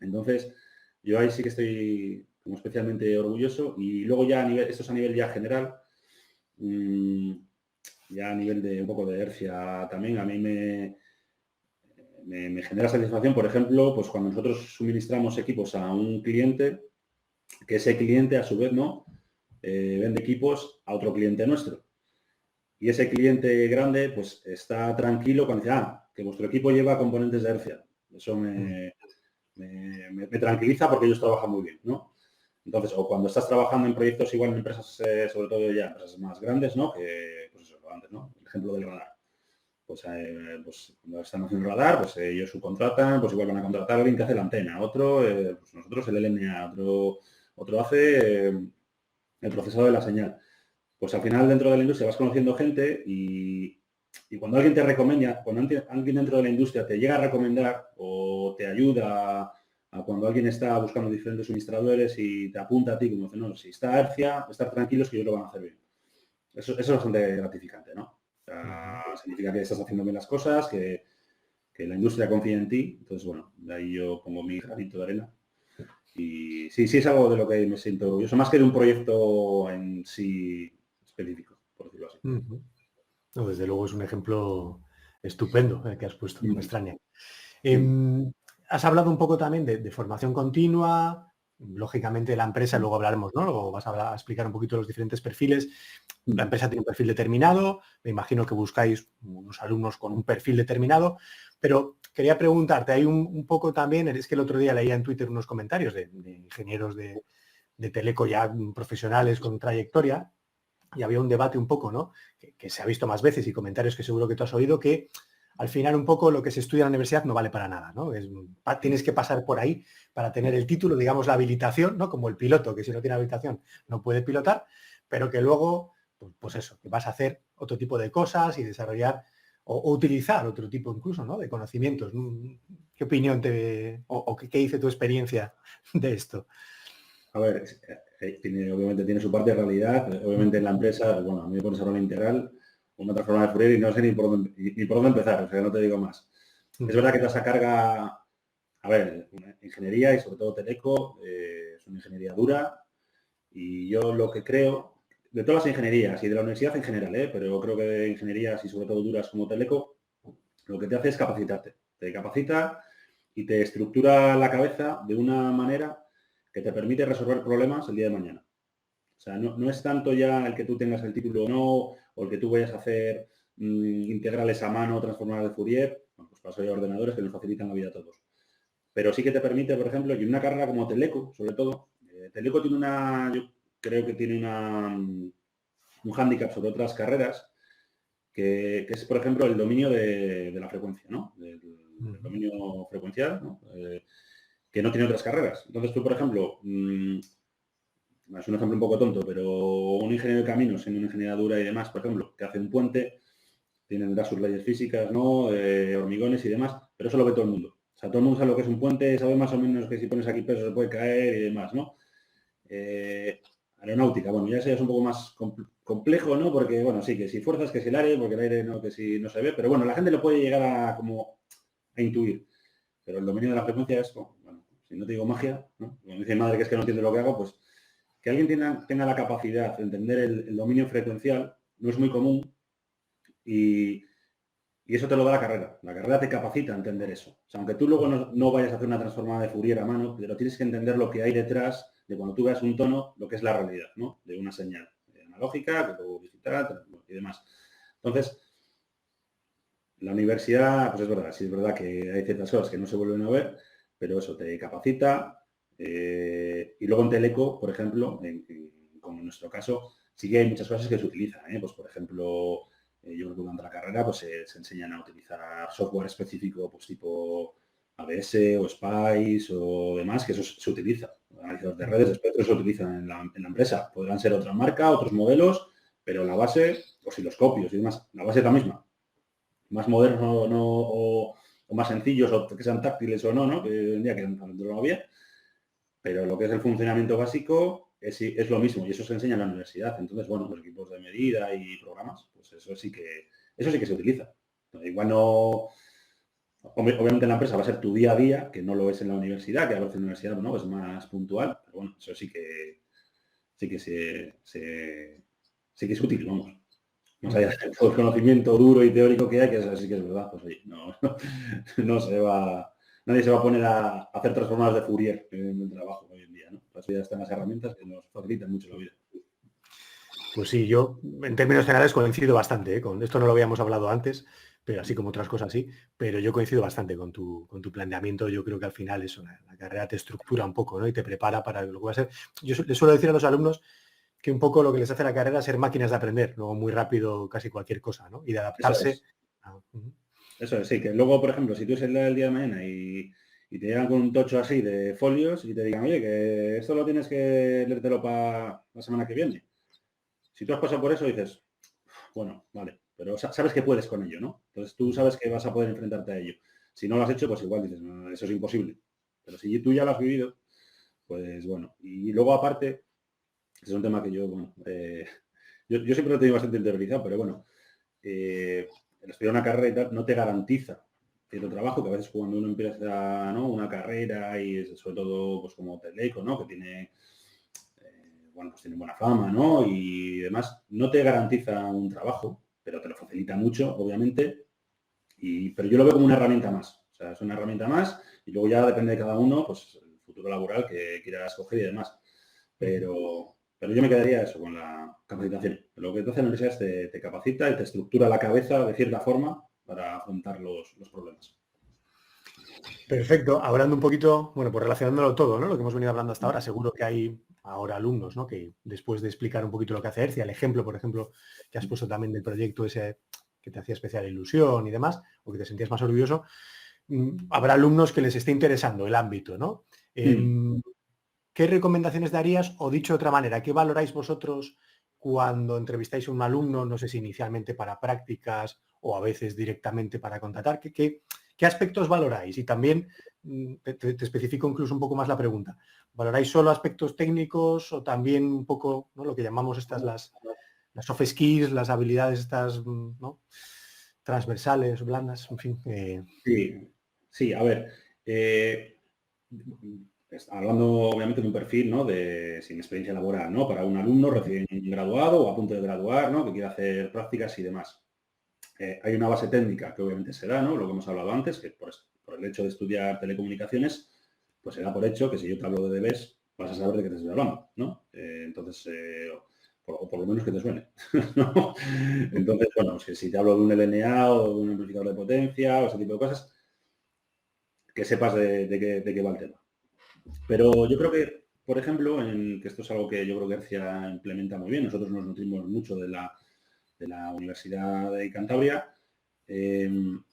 Entonces, yo ahí sí que estoy como especialmente orgulloso y luego ya esto es a nivel ya general, ya a nivel de un poco de inercia también, a mí me genera satisfacción, por ejemplo, pues cuando nosotros suministramos equipos a un cliente, que ese cliente a su vez, ¿no? Vende equipos a otro cliente nuestro. Y ese cliente grande, pues está tranquilo cuando dice, que vuestro equipo lleva componentes de inercia. Eso me tranquiliza porque ellos trabajan muy bien, ¿no? Entonces, o cuando estás trabajando en proyectos igual en empresas, sobre todo ya empresas más grandes, ¿no? Que, pues eso, antes, ¿no? El ejemplo del radar. Pues cuando están haciendo radar, pues ellos subcontratan, pues igual van a contratar a alguien que hace la antena, otro, pues nosotros el LNA, otro hace el procesado de la señal. Pues al final dentro de la industria vas conociendo gente y cuando alguien te recomienda, cuando alguien dentro de la industria te llega a recomendar o te ayuda a cuando alguien está buscando diferentes suministradores y te apunta a ti como dice, no, si está Hercia, estar tranquilos que ellos lo van a hacer bien. Eso es bastante gratificante, ¿no? O sea, significa que estás haciendo bien las cosas, que la industria confía en ti. Entonces, bueno, de ahí yo pongo mi granito de arena. Y sí es algo de lo que me siento orgulloso, más que de un proyecto en sí específico, por decirlo así. No, desde luego es un ejemplo estupendo que has puesto, no me extraña. Has hablado un poco también de formación continua, lógicamente la empresa, luego hablaremos, ¿no? Luego vas a explicar un poquito los diferentes perfiles. La empresa tiene un perfil determinado, me imagino que buscáis unos alumnos con un perfil determinado, pero quería preguntarte, hay un poco también, es que el otro día leía en Twitter unos comentarios de ingenieros de teleco ya profesionales con trayectoria, y había un debate un poco, ¿no? Que se ha visto más veces y comentarios que seguro que tú has oído, que al final un poco lo que se estudia en la universidad no vale para nada, ¿no? Tienes que pasar por ahí para tener el título, digamos la habilitación, ¿no? Como el piloto, que si no tiene habilitación no puede pilotar, pero que luego, pues eso, que vas a hacer otro tipo de cosas y desarrollar o utilizar otro tipo incluso, ¿no? De conocimientos. ¿Qué opinión o qué dice tu experiencia de esto? A ver, obviamente tiene su parte de realidad. Obviamente en la empresa, bueno, a mí me pones a rol integral, una transformada de Fourier y no sé ni por dónde empezar, o sea, no te digo más. Es verdad que toda esa carga, a ver, ingeniería y sobre todo teleco, es una ingeniería dura y yo lo que creo, de todas las ingenierías y de la universidad en general, pero creo que de ingenierías y sobre todo duras como teleco, lo que te hace es capacitarte. Te capacita y te estructura la cabeza de una manera que te permite resolver problemas el día de mañana. O sea, no es tanto ya el que tú tengas el título o no, o el que tú vayas a hacer integrales a mano, transformadas de Fourier. Bueno, pues para eso hay ordenadores que nos facilitan la vida a todos. Pero sí que te permite, por ejemplo, y en una carrera como Teleco, sobre todo, Teleco tiene yo creo que tiene un hándicap sobre otras carreras, que es, por ejemplo, el dominio de la frecuencia, ¿no? Del dominio frecuencial, ¿no? Que no tiene otras carreras. Entonces tú, por ejemplo, es un ejemplo un poco tonto, pero un ingeniero de caminos en una ingeniería dura y demás, por ejemplo, que hace un puente, tendrá sus leyes físicas, ¿no? Hormigones y demás, pero eso lo ve todo el mundo. O sea, todo el mundo sabe lo que es un puente, sabe más o menos que si pones aquí peso se puede caer y demás, ¿no? Aeronáutica, bueno, ya eso ya es un poco más complejo, ¿no? Porque, bueno, sí, que si fuerzas, que si el aire, porque el aire no, que si no se ve, pero bueno, la gente lo puede llegar a intuir. Pero el dominio de la frecuencia es, bueno, si no te digo magia, ¿no? Como dice mi madre que es que no entiende lo que hago, pues que alguien tenga la capacidad de entender el dominio frecuencial no es muy común y eso te lo da la carrera. La carrera te capacita a entender eso. O sea, aunque tú luego no vayas a hacer una transformada de Fourier a mano, pero tienes que entender lo que hay detrás de cuando tú veas un tono, lo que es la realidad, ¿no? De una señal analógica, que luego digital y demás. Entonces, la universidad, pues es verdad, sí es verdad que hay ciertas cosas que no se vuelven a ver, pero eso te capacita. Y luego en Teleco, por ejemplo, como en nuestro caso, sí que hay muchas cosas que se utilizan. Pues, por ejemplo, yo creo que durante la carrera pues, se enseñan a utilizar software específico, pues tipo ABS o Spice o demás, que eso se utiliza. Analizadores de redes, después se utilizan en la empresa. Podrán ser otra marca, otros modelos, pero la base, osciloscopios y demás, la base es la misma. Más modernos o más sencillos, o que sean táctiles o no, ¿no? Que hoy en día que no había. Pero lo que es el funcionamiento básico es lo mismo y eso se enseña en la universidad. Entonces, bueno, los equipos de medida y programas, pues eso sí que se utiliza. Igual no, obviamente en la empresa va a ser tu día a día, que no lo es en la universidad, que a veces en la universidad no es más puntual, pero bueno, eso sí que es útil, vamos. Más allá de todo el conocimiento duro y teórico que hay, que así que es verdad, pues oye, nadie se va a poner a hacer transformadas de Fourier en el trabajo hoy en día, ¿no? Pues ya están las herramientas que nos facilitan mucho la vida. Pues sí, yo en términos generales coincido bastante, ¿eh? Con esto no lo habíamos hablado antes, pero así como otras cosas sí, pero yo coincido bastante con tu planteamiento. Yo creo que al final eso, la carrera te estructura un poco, ¿no? Y te prepara para lo que va a ser. Yo les suelo decir a los alumnos que un poco lo que les hace la carrera es ser máquinas de aprender, luego muy rápido casi cualquier cosa, ¿no? Y de adaptarse. Eso es, sí, que luego, por ejemplo, si tú es el día de mañana y te llegan con un tocho así de folios y te digan, oye, que esto lo tienes que leértelo para la semana que viene. Si tú has pasado por eso, dices, bueno, vale, pero sabes que puedes con ello, ¿no? Entonces tú sabes que vas a poder enfrentarte a ello. Si no lo has hecho, pues igual dices, no, eso es imposible. Pero si tú ya lo has vivido, pues bueno. Y luego aparte, es un tema que yo, bueno, yo siempre lo he tenido bastante interiorizado, pero bueno, el estudiar una carrera y tal no te garantiza cierto trabajo, que a veces cuando uno empieza, ¿no? Una carrera y sobre todo pues como Teleco, ¿no? Que tiene bueno, pues tiene buena fama, ¿no? Y demás, no te garantiza un trabajo, pero te lo facilita mucho, obviamente. Pero yo lo veo como una herramienta más. O sea, es una herramienta más y luego ya depende de cada uno, pues el futuro laboral que quiera escoger y demás. Pero yo me quedaría eso con la capacitación. Lo que te hace la universidad es te capacita y te estructura la cabeza de cierta forma para afrontar los problemas. Perfecto. Hablando un poquito, bueno, pues relacionándolo todo, ¿no? Lo que hemos venido hablando hasta ahora, seguro que hay ahora alumnos, ¿no? Que después de explicar un poquito lo que hace Hercia, el ejemplo, por ejemplo, que has puesto también del proyecto ese que te hacía especial ilusión y demás, o que te sentías más orgulloso, habrá alumnos que les esté interesando el ámbito, ¿no? ¿Qué recomendaciones darías? O dicho de otra manera, ¿qué valoráis vosotros cuando entrevistáis a un alumno? No sé si inicialmente para prácticas o a veces directamente para contratar. ¿Qué aspectos valoráis? Y también te especifico incluso un poco más la pregunta. ¿Valoráis solo aspectos técnicos o también un poco, ¿no? Lo que llamamos estas las soft skills, las habilidades estas, ¿no? Transversales, blandas, en fin? Sí, a ver. Hablando obviamente de un perfil, ¿no? Sin experiencia laboral, ¿no? Para un alumno recién graduado o a punto de graduar, ¿no? Que quiere hacer prácticas y demás. Hay una base técnica que obviamente se da, ¿no? Lo que hemos hablado antes, que por el hecho de estudiar telecomunicaciones, pues se da por hecho que si yo te hablo de DBs, vas a saber de qué te estoy hablando, ¿no? Entonces, o por lo menos que te suene, ¿no? Entonces, bueno, si te hablo de un LNA o de un amplificador de potencia o ese tipo de cosas, que sepas de qué va el tema. Pero yo creo que, por ejemplo, que esto es algo que yo creo que Hercia implementa muy bien, nosotros nos nutrimos mucho de la Universidad de Cantabria. Tienes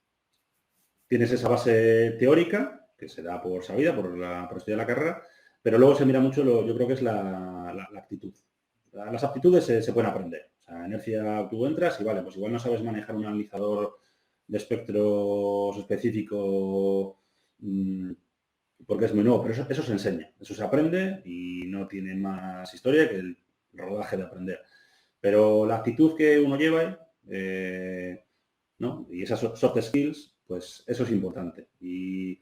esa base teórica, que se da por sabida, por estudiar la carrera, pero luego se mira mucho, yo creo que es la actitud. Las aptitudes se pueden aprender. O sea, en Hercia tú entras y vale, pues igual no sabes manejar un analizador de espectros específico porque es muy nuevo, pero eso se enseña, eso se aprende y no tiene más historia que el rodaje de aprender. Pero la actitud que uno lleva, ¿no? Y esas soft skills, pues eso es importante. Y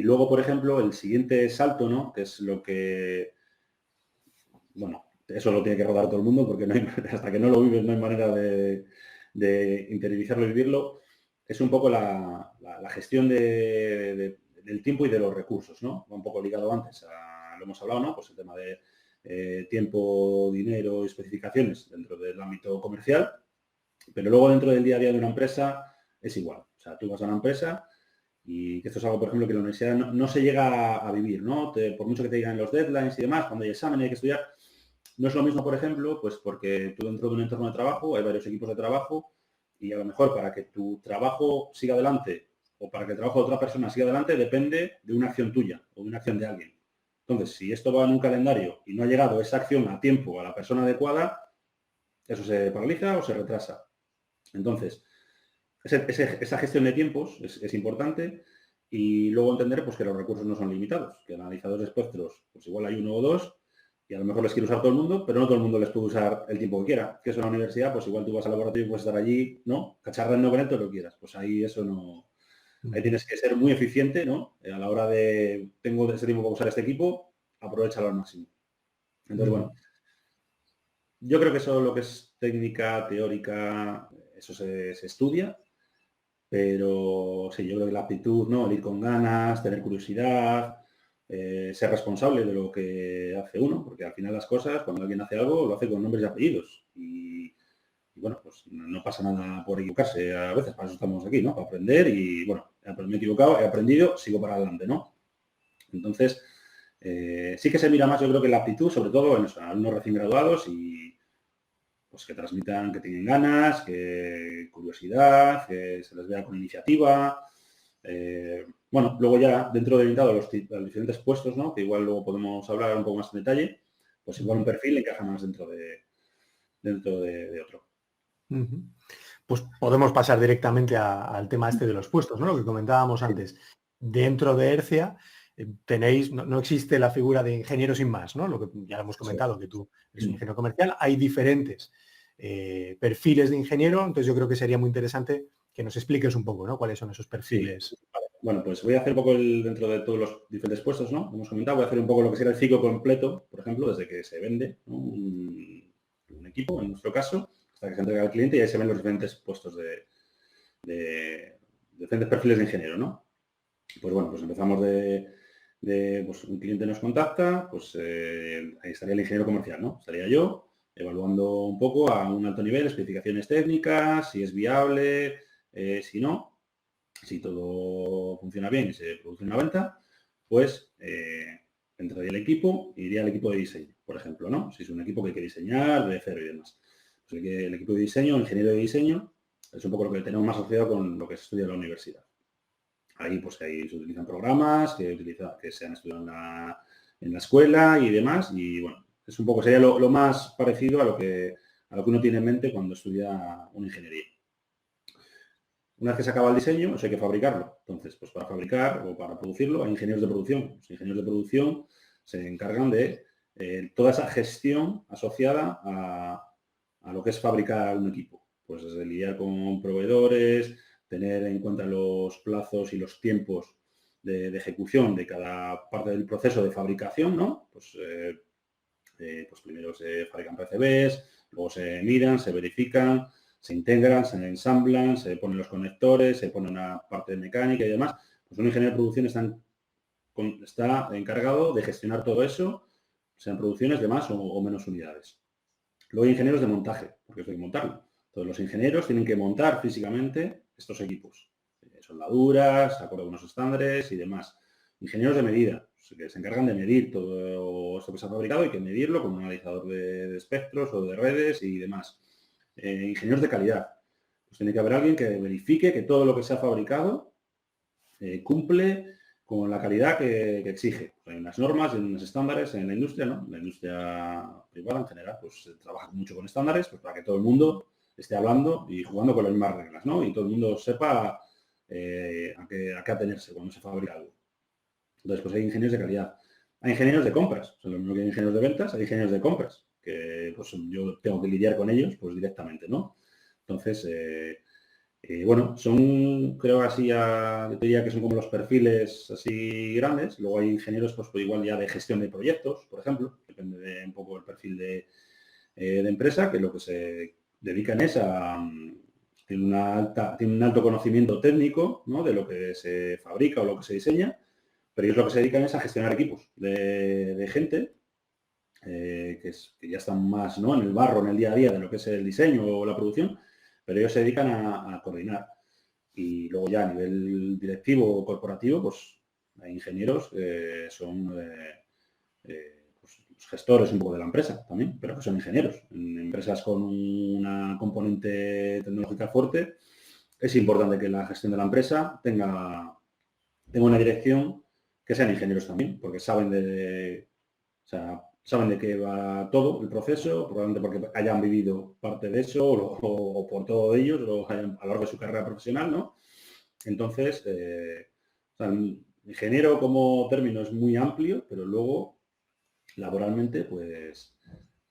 luego, por ejemplo, el siguiente salto, ¿no? Que es lo que, bueno, eso lo tiene que rodar todo el mundo porque no hay, hasta que no lo vives no hay manera de interiorizarlo y vivirlo. Es un poco la gestión del tiempo y de los recursos, ¿no? Va un poco ligado antes, lo hemos hablado, ¿no? Pues el tema de tiempo, dinero y especificaciones dentro del ámbito comercial, pero luego dentro del día a día de una empresa es igual. O sea, tú vas a una empresa y que esto es algo, por ejemplo, que en la universidad no se llega a vivir, ¿no? Por mucho que te digan los deadlines y demás, cuando hay examen y hay que estudiar, no es lo mismo, por ejemplo, pues porque tú dentro de un entorno de trabajo hay varios equipos de trabajo y a lo mejor para que tu trabajo siga adelante o para que el trabajo de otra persona siga adelante depende de una acción tuya o de una acción de alguien. Entonces, si esto va en un calendario y no ha llegado esa acción a tiempo a la persona adecuada, eso se paraliza o se retrasa. Entonces, esa gestión de tiempos es importante y luego entender pues, que los recursos no son limitados, que analizadores de espectros, pues igual hay uno o dos y a lo mejor les quiere usar todo el mundo, pero no todo el mundo les puede usar el tiempo que quiera. Que es una universidad, pues igual tú vas al laboratorio y puedes estar allí, ¿no? Cacharrando con todo lo que quieras. Pues ahí eso no... Ahí tienes que ser muy eficiente, ¿no? A la hora de, tengo ese tiempo para usar este equipo, aprovechalo al máximo. Entonces, bueno, yo creo que eso lo que es técnica, teórica, eso se estudia, pero sí, yo creo que la aptitud, ¿no? El ir con ganas, tener curiosidad, ser responsable de lo que hace uno, porque al final las cosas, cuando alguien hace algo, lo hace con nombres y apellidos. Y bueno, pues no pasa nada por equivocarse a veces, para eso estamos aquí, ¿no? Para aprender y, bueno, me he equivocado, he aprendido, sigo para adelante, ¿no? Entonces, sí que se mira más, yo creo que la aptitud, sobre todo en los alumnos recién graduados y pues que transmitan que tienen ganas, que curiosidad, que se les vea con iniciativa. Bueno, luego ya dentro de orientado a los diferentes puestos, ¿no? Que igual luego podemos hablar un poco más en detalle, pues igual un perfil encaja más dentro de otro. Pues podemos pasar directamente al tema este de los puestos, ¿no? Lo que comentábamos antes. Dentro de Hercia tenéis, no existe la figura de ingeniero sin más, ¿no? Lo que ya hemos comentado, que tú eres un ingeniero comercial. Hay diferentes perfiles de ingeniero, entonces yo creo que sería muy interesante que nos expliques un poco, ¿no? Cuáles son esos perfiles. Sí. Vale. Bueno, pues voy a hacer un poco dentro de todos los diferentes puestos, ¿no? Hemos comentado, voy a hacer un poco lo que sería el ciclo completo, por ejemplo, desde que se vende, ¿no? un equipo, en nuestro caso, hasta que se entrega al cliente y ahí se ven los diferentes puestos de diferentes perfiles de ingeniero, ¿no? Pues bueno, pues empezamos pues un cliente nos contacta, pues ahí estaría el ingeniero comercial, ¿no? Estaría yo evaluando un poco a un alto nivel, especificaciones técnicas, si es viable, si no, si todo funciona bien y se produce una venta, pues entraría el equipo e iría al equipo de diseño, por ejemplo, ¿no? Si es un equipo que hay que diseñar de cero y demás. Pues el equipo de diseño, el ingeniero de diseño, es un poco lo que tenemos más asociado con lo que se estudia en la universidad. Ahí pues ahí se utilizan programas que se han estudiado en la escuela y demás. Y bueno, es un poco, sería lo más parecido a lo que uno tiene en mente cuando estudia una ingeniería. Una vez que se acaba el diseño, eso hay que fabricarlo. Entonces, pues para fabricar o para producirlo hay ingenieros de producción. Los ingenieros de producción se encargan de toda esa gestión asociada a lo que es fabricar un equipo. Pues desde lidiar con proveedores, tener en cuenta los plazos y los tiempos de ejecución de cada parte del proceso de fabricación, ¿no? Pues primero se fabrican PCBs, luego se miran, se verifican, se integran, se ensamblan, se ponen los conectores, se pone una parte de mecánica y demás. Pues un ingeniero de producción está encargado de gestionar todo eso, sean producciones de más o menos unidades. Luego hay ingenieros de montaje, porque eso hay que montarlo. Entonces los ingenieros tienen que montar físicamente estos equipos. Soldaduras, acorde a unos estándares y demás. Ingenieros de medida, que se encargan de medir todo esto que se ha fabricado, hay que medirlo con un analizador de espectros o de redes y demás. Ingenieros de calidad, pues tiene que haber alguien que verifique que todo lo que se ha fabricado cumple con la calidad que exige. Hay unas normas y unos estándares en la industria, ¿no? La industria privada en general, pues se trabaja mucho con estándares, pues para que todo el mundo esté hablando y jugando con las mismas reglas, ¿no? Y todo el mundo sepa a qué atenerse cuando se fabrica algo. Entonces, pues hay ingenieros de calidad. Hay ingenieros de compras. O sea, lo mismo que hay ingenieros de ventas, hay ingenieros de compras, que pues yo tengo que lidiar con ellos pues directamente, ¿no? Entonces, bueno, son, creo así, yo diría que son como los perfiles así grandes. Luego hay ingenieros, pues igual ya de gestión de proyectos, por ejemplo. Depende de un poco el perfil de empresa, que lo que se dedican es a... tiene un alto conocimiento técnico, ¿no? De lo que se fabrica o lo que se diseña, pero ellos lo que se dedican es a gestionar equipos de gente que ya están más, ¿no? En el barro, en el día a día de lo que es el diseño o la producción, pero ellos se dedican a coordinar. Y luego ya a nivel directivo o corporativo, pues hay ingenieros que son pues, gestores un poco de la empresa también, pero que son ingenieros. En empresas con una componente tecnológica fuerte, es importante que la gestión de la empresa tenga una dirección que sean ingenieros también, porque saben saben de qué va todo el proceso, probablemente porque hayan vivido parte de eso o por todo ellos a lo largo de su carrera profesional, ¿no? Entonces, el ingeniero como término es muy amplio, pero luego laboralmente, pues,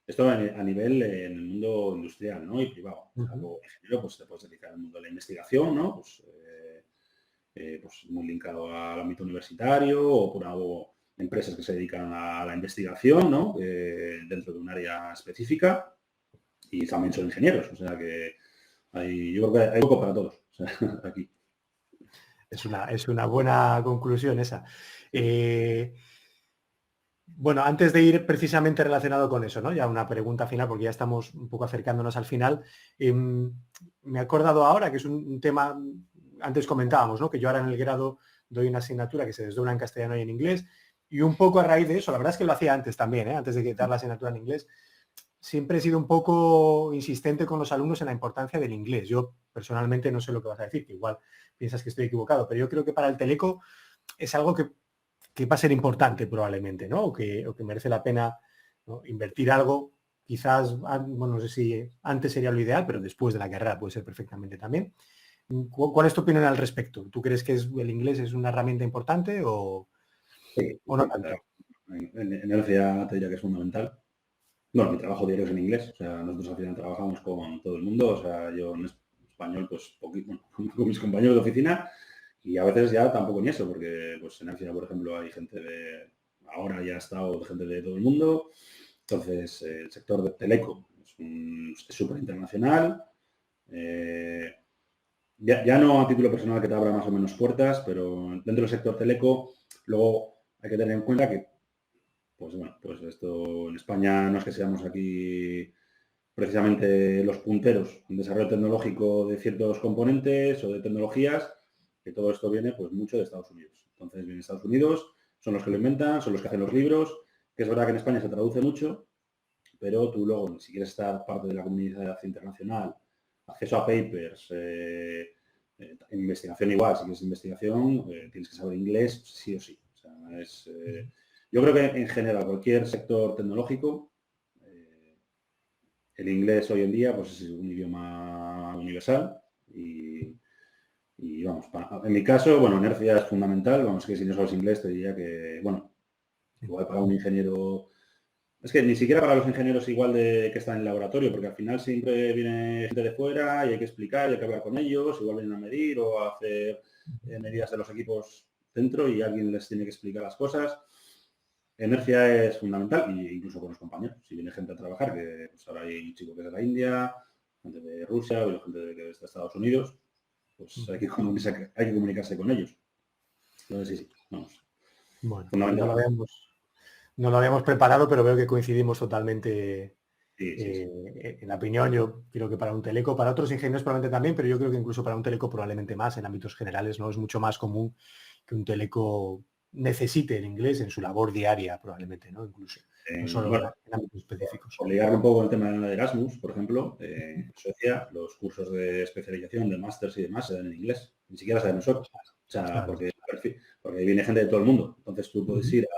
esto a nivel en el mundo industrial, ¿no? Y privado. O sea, luego, ingeniero, pues te puedes dedicar al mundo de la investigación, ¿no? Pues muy linkado al ámbito universitario o por algo empresas que se dedican a la investigación, ¿no? Dentro de un área específica y también son ingenieros, o sea que yo creo que hay poco para todos, o sea, aquí. Es una buena conclusión esa. Bueno, antes de ir precisamente relacionado con eso, ¿no? Ya una pregunta final, porque ya estamos un poco acercándonos al final. Me he acordado ahora que es un tema, antes comentábamos, ¿no? Que yo ahora en el grado doy una asignatura que se desdobla en castellano y en inglés, y un poco a raíz de eso, la verdad es que lo hacía antes también, antes de dar la asignatura en inglés, siempre he sido un poco insistente con los alumnos en la importancia del inglés. Yo personalmente no sé lo que vas a decir, que igual piensas que estoy equivocado, pero yo creo que para el teleco es algo que va a ser importante probablemente, ¿no? O que merece la pena, ¿no? Invertir algo, quizás, bueno, no sé si antes sería lo ideal, pero después de la carrera puede ser perfectamente también. ¿Cuál es tu opinión al respecto? ¿Tú crees que el inglés es una herramienta importante o no tanto? En Elcia te diría que es fundamental. Bueno, mi trabajo diario es en inglés, o sea, nosotros al final trabajamos con todo el mundo, o sea, yo en español, pues, poquito, bueno, con mis compañeros de oficina, y a veces ya tampoco ni eso, porque pues en Elcia, por ejemplo, hay gente ahora ya ha estado gente de todo el mundo, entonces el sector de teleco es súper internacional, ya no a título personal que te abra más o menos puertas, pero dentro del sector teleco, luego hay que tener en cuenta que pues bueno, pues esto en España no es que seamos aquí precisamente los punteros en desarrollo tecnológico de ciertos componentes o de tecnologías, que todo esto viene pues mucho de Estados Unidos. Entonces viene de Estados Unidos, son los que lo inventan, son los que hacen los libros, que es verdad que en España se traduce mucho, pero tú luego, si quieres estar parte de la comunidad internacional, acceso a papers, investigación igual, si quieres investigación, tienes que saber inglés sí o sí. O sea, yo creo que en general cualquier sector tecnológico, el inglés hoy en día pues es un idioma universal y vamos, en mi caso, bueno, Nercia es fundamental, vamos, que si no sabes inglés te diría que, bueno, igual para un ingeniero, es que ni siquiera para los ingenieros igual de que están en el laboratorio, porque al final siempre viene gente de fuera y hay que explicar y hay que hablar con ellos, igual vienen a medir o a hacer medidas de los equipos dentro y alguien les tiene que explicar las cosas. Energía es fundamental, e incluso con los compañeros. Si viene gente a trabajar, que pues ahora hay un chico que es de la India, gente de Rusia, gente que es de Estados Unidos, pues hay que comunicarse con ellos. Entonces sí, vamos. Bueno, Fundamental. no lo habíamos preparado, pero veo que coincidimos totalmente Sí. En la opinión, yo creo que para un teleco, para otros ingenieros probablemente también, pero yo creo que incluso para un teleco probablemente más en ámbitos generales, ¿no? Es mucho más común que un teleco necesite el inglés en su labor diaria, probablemente, ¿no? Incluso, no solo Bueno, en ámbitos específicos. por ligarlo un poco con el tema de Erasmus, por ejemplo, en Suecia los cursos de especialización, de másters y demás se dan en inglés. Ni siquiera se dan en sueco. O sea, Claro. porque ahí viene gente de todo el mundo. Entonces tú puedes Ujú. ir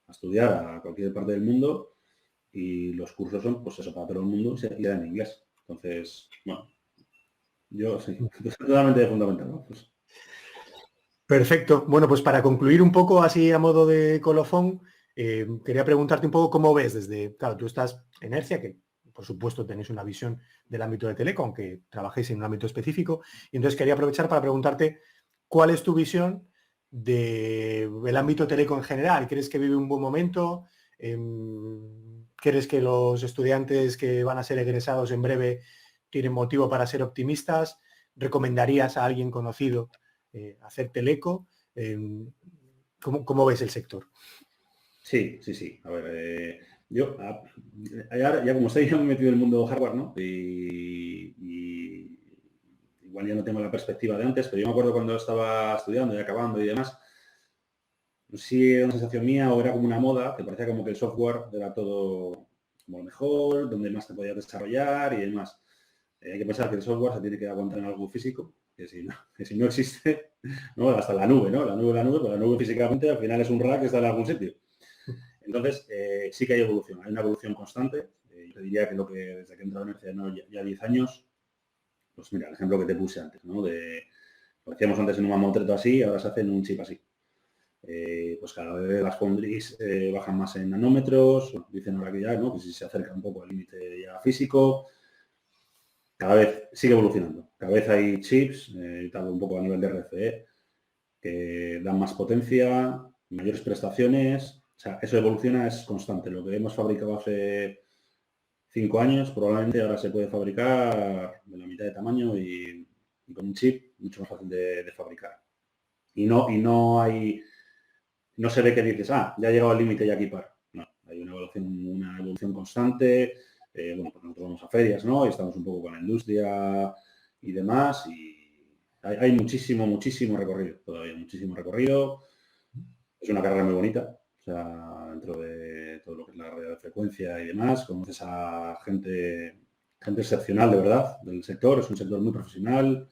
a estudiar a cualquier parte del mundo y los cursos son, pues eso, para todo el mundo y se dan en inglés. Entonces, bueno, yo sí, es totalmente fundamental, ¿no? Pues, Perfecto. Bueno, pues para concluir un poco así a modo de colofón, quería preguntarte un poco cómo ves desde, claro, tú estás en Hercia, que por supuesto tenéis una visión del ámbito de teleco, aunque trabajéis en un ámbito específico, y entonces quería aprovechar para preguntarte cuál es tu visión del ámbito teleco en general. ¿Crees que vive un buen momento? ¿Crees que los estudiantes que van a ser egresados en breve tienen motivo para ser optimistas? ¿Recomendarías a alguien conocido hacer teleco? ¿Cómo ves el sector? sí. A ver, yo, ahora, ya como estoy ya muy metido en el mundo hardware, ¿no? Y igual ya no tengo la perspectiva de antes, pero yo me acuerdo cuando estaba estudiando y acabando y demás, no sé si era una sensación mía o era como una moda, que parecía como que el software era todo como lo mejor, donde más te podías desarrollar y demás. Hay que pensar que el software se tiene que aguantar en algo físico, que si no existe, ¿no? Hasta la nube, ¿no? La nube, pero la nube físicamente al final es un rack que está en algún sitio. Entonces, sí que hay evolución, hay una evolución constante. Yo te diría que lo que desde que he entrado en Energía, ¿no? Ya 10 años, pues mira, el ejemplo que te puse antes, ¿no? Lo hacíamos antes en un mamotreto así, ahora se hace en un chip así. Pues cada vez las foundries bajan más en nanómetros, dicen ahora que ya, ¿no? Que si se acerca un poco al límite ya físico, cada vez sigue evolucionando. Cada vez hay chips, tal un poco a nivel de RCE, que dan más potencia, mayores prestaciones. O sea, eso evoluciona, es constante. Lo que hemos fabricado hace 5 años, probablemente ahora se puede fabricar de la mitad de tamaño y con un chip mucho más fácil de fabricar. No se ve que dices, ya he llegado al límite y aquí paro. No, hay una evolución constante. Bueno, pues nosotros vamos a ferias, ¿no? Y estamos un poco con la industria y demás. Y hay muchísimo recorrido todavía, muchísimo recorrido. Es una carrera muy bonita. O sea, dentro de todo lo que es la radiofrecuencia y demás, conoces a gente excepcional de verdad del sector. Es un sector muy profesional.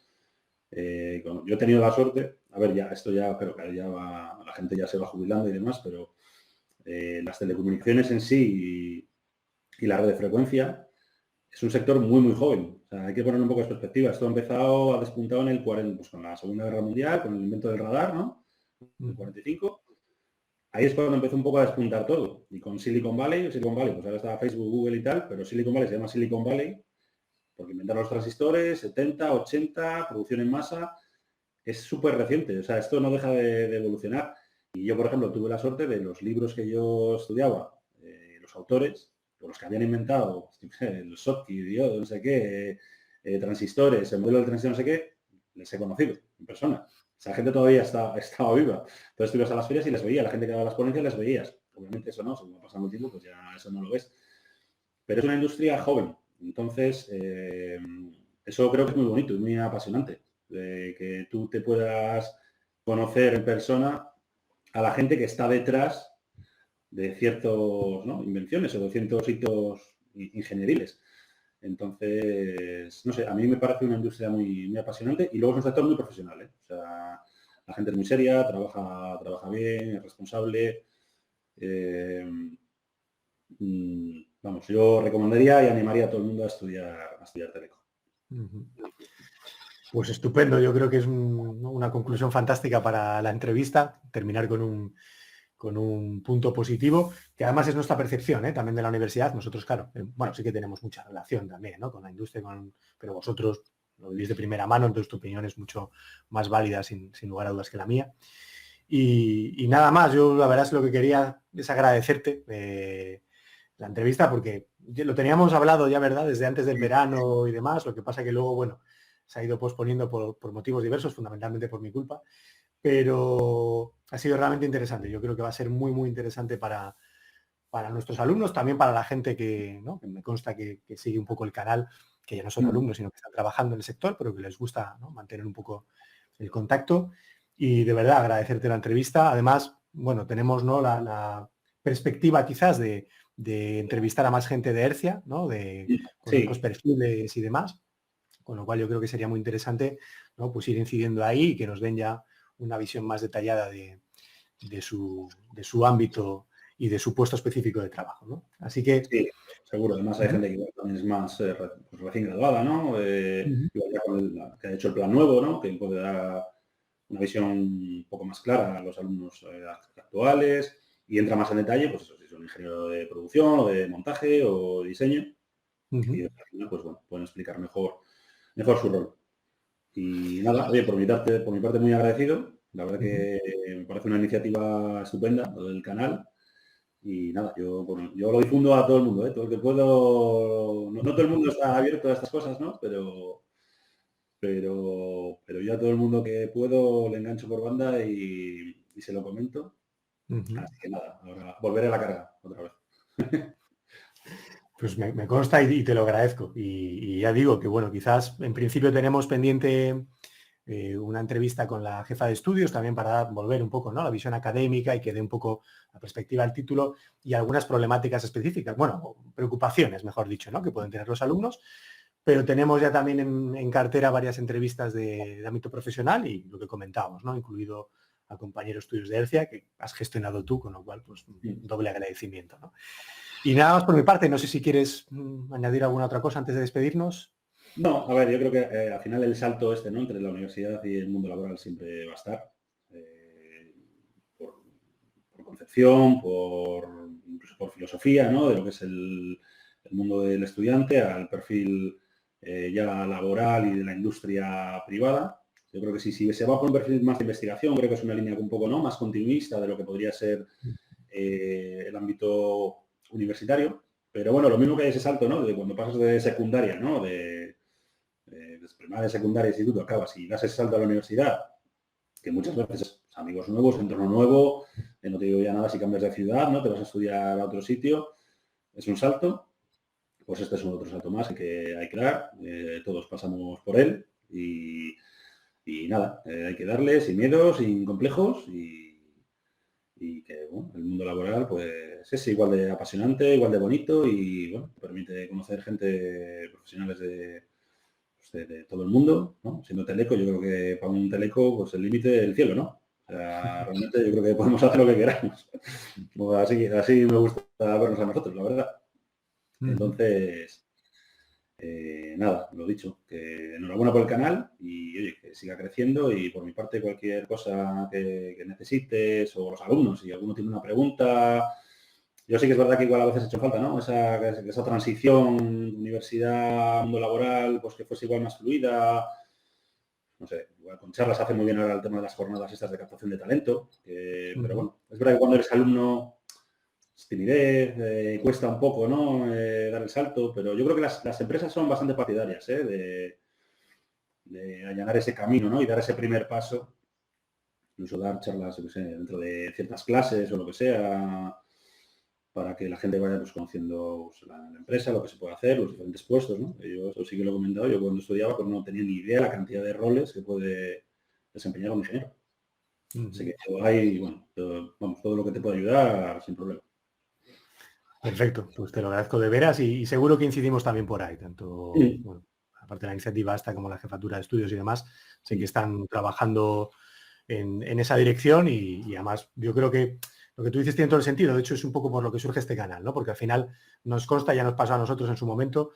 Yo he tenido la suerte, a ver, ya esto ya, pero que ya la gente ya se va jubilando y demás, pero las telecomunicaciones en sí y la red de frecuencia es un sector muy joven. O sea, hay que poner un poco de perspectiva. Esto ha despuntado en el 40, pues con la Segunda Guerra Mundial, con el invento del radar, ¿no? En el 45. Ahí es cuando empezó un poco a despuntar todo. Y con Silicon Valley, pues ahora está Facebook, Google y tal, pero Silicon Valley se llama Silicon Valley porque inventaron los transistores, 70, 80, producción en masa. Es súper reciente, o sea, esto no deja de evolucionar. Y yo, por ejemplo, tuve la suerte de los libros que yo estudiaba, los autores, o los que habían inventado, el Schottky, diodo, no sé qué, transistores, el modelo del transistor, no sé qué, les he conocido en persona. Esa gente todavía estaba viva. Entonces tú ibas a las ferias y les veías, la gente que daba las ponencias les veías. Obviamente eso no, según va pasando el tiempo, pues ya eso no lo ves. Pero es una industria joven. Entonces, eso creo que es muy bonito y muy apasionante de que tú te puedas conocer en persona a la gente que está detrás de ciertos, ¿no? Invenciones o de ciertos hitos ingenieriles. Entonces, no sé, a mí me parece una industria muy apasionante y luego es un sector muy profesional, ¿eh? O sea, la gente es muy seria, trabaja bien, es responsable. Vamos, yo recomendaría y animaría a todo el mundo a estudiar teleco. Pues estupendo, yo creo que es una conclusión fantástica para la entrevista, terminar con un punto positivo, que además es nuestra percepción, también de la universidad. Nosotros, claro, bueno, sí que tenemos mucha relación también, ¿no? Con la industria, pero vosotros lo vivís de primera mano, entonces tu opinión es mucho más válida, sin lugar a dudas, que la mía. Y nada más, yo la verdad es lo que quería es agradecerte la entrevista, porque lo teníamos hablado ya, ¿verdad?, desde antes del verano y demás, lo que pasa que luego, bueno, se ha ido posponiendo por motivos diversos, fundamentalmente por mi culpa, pero ha sido realmente interesante. Yo creo que va a ser muy interesante para nuestros alumnos, también para la gente que, ¿no? que me consta que sigue un poco el canal, que ya no son alumnos, sino que están trabajando en el sector, pero que les gusta, ¿no? mantener un poco el contacto. Y de verdad agradecerte la entrevista. Además, bueno, tenemos, ¿no? la perspectiva quizás de entrevistar a más gente de Hercia, ¿no? Con Sí, otros perfiles y demás. Con lo cual yo creo que sería muy interesante, ¿no? pues ir incidiendo ahí y que nos den ya una visión más detallada de su ámbito y de su puesto específico de trabajo, ¿no? Así que... sí, seguro. Además hay Ujú, gente que igual también es más pues recién graduada, ¿no? ujú, Igual ya con que ha hecho el plan nuevo, ¿no? Que puede dar una visión un poco más clara a los alumnos actuales y entra más en detalle, pues eso, si son ingeniero de producción o de montaje o diseño, ujú, y al final, pues bueno, pueden explicar mejor su rol. Y nada, oye, por mi parte muy agradecido. La verdad ujú. que me parece una iniciativa estupenda, lo del canal. Y nada, bueno, yo lo difundo a todo el mundo, ¿eh? Todo el que puedo. No, no todo el mundo está abierto a estas cosas, ¿no? Pero yo a todo el mundo que puedo le engancho por banda y se lo comento. Ujú. Así que nada, ahora volveré a la carga otra vez. Pues me consta y te lo agradezco. Y ya digo que, bueno, quizás en principio tenemos pendiente una entrevista con la jefa de estudios también para volver un poco, ¿no? La visión académica y que dé un poco la perspectiva al título y algunas problemáticas específicas, bueno, preocupaciones, mejor dicho, ¿no? Que pueden tener los alumnos, pero tenemos ya también en cartera varias entrevistas de ámbito profesional y lo que comentábamos, ¿no? Incluido a compañeros tuyos de Hercia que has gestionado tú, con lo cual, pues, doble agradecimiento, ¿no? Y nada más por mi parte, no sé si quieres añadir alguna otra cosa antes de despedirnos. No, a ver, yo creo que al final el salto este, ¿no? Entre la universidad y el mundo laboral siempre va a estar. Por, por concepción, incluso por filosofía, ¿no? De lo que es el mundo del estudiante al perfil ya laboral y de la industria privada. Yo creo que si se va por un perfil más de investigación, creo que es una línea un poco, ¿no? Más continuista de lo que podría ser el ámbito universitario. Pero bueno, lo mismo que hay ese salto, ¿no? De cuando pasas de secundaria, ¿no? De primaria, secundaria, instituto, acabas y das ese salto a la universidad, que muchas veces es amigos nuevos, entorno nuevo, no te digo ya nada si cambias de ciudad, ¿no? Te vas a estudiar a otro sitio, es un salto, pues este es un otro salto más que hay que dar, todos pasamos por él y nada, hay que darle sin miedos, sin complejos y que bueno, el mundo laboral pues es igual de apasionante, igual de bonito y bueno, te permite conocer gente profesionales de todo el mundo, ¿no? Siendo teleco, yo creo que para un teleco, pues el límite es el cielo, ¿no? O sea, realmente yo creo que podemos hacer lo que queramos. Pues así me gusta vernos a nosotros, la verdad. Ujú. Entonces, nada, lo dicho, que enhorabuena por el canal y oye, que siga creciendo y por mi parte cualquier cosa que necesites o los alumnos, si alguno tiene una pregunta, yo sí que es verdad que igual a veces ha hecho falta, ¿no? Esa transición universidad, mundo laboral, pues que fuese igual más fluida. No sé, igual con charlas hace muy bien ahora el tema de las jornadas estas de captación de talento. Pero Ujú. bueno, es verdad que cuando eres alumno es timidez, cuesta un poco, ¿no? Dar el salto, pero yo creo que las empresas son bastante partidarias, de allanar ese camino, ¿no? Y dar ese primer paso, incluso dar charlas, yo qué sé, dentro de ciertas clases o lo que sea, para que la gente vaya pues, conociendo pues, la empresa, lo que se puede hacer, los diferentes puestos, ¿no? Yo eso sí que lo he comentado, yo cuando estudiaba pues no tenía ni idea la cantidad de roles que puede desempeñar un ingeniero. Así Ujú. que hay, bueno, vamos, todo lo que te puede ayudar sin problema. Perfecto, pues te lo agradezco de veras y seguro que incidimos también por ahí, tanto, Mm, bueno, aparte de la iniciativa esta como la jefatura de estudios y demás, sé que mm, están trabajando en esa dirección y además yo creo que lo que tú dices tiene todo el sentido, de hecho es un poco por lo que surge este canal, ¿no? Porque al final nos consta, ya nos pasó a nosotros en su momento,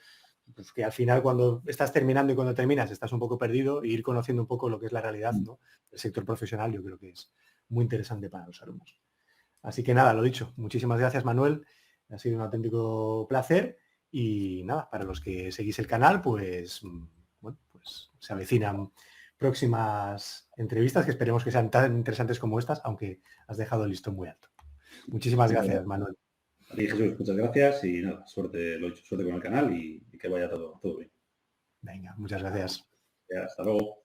pues que al final cuando estás terminando y cuando terminas estás un poco perdido e ir conociendo un poco lo que es la realidad, mm. ¿no? El sector profesional yo creo que es muy interesante para los alumnos. Así que nada, lo dicho, muchísimas gracias Manuel, ha sido un auténtico placer y nada, para los que seguís el canal, pues bueno, pues se avecinan próximas entrevistas que esperemos que sean tan interesantes como estas, aunque has dejado el listón muy alto. Muchísimas Muchas gracias, gracias. Manuel. A ti, Jesús, muchas gracias y nada, suerte, lo dicho, suerte con el canal y que vaya todo bien. Venga, muchas gracias. Ya, hasta luego.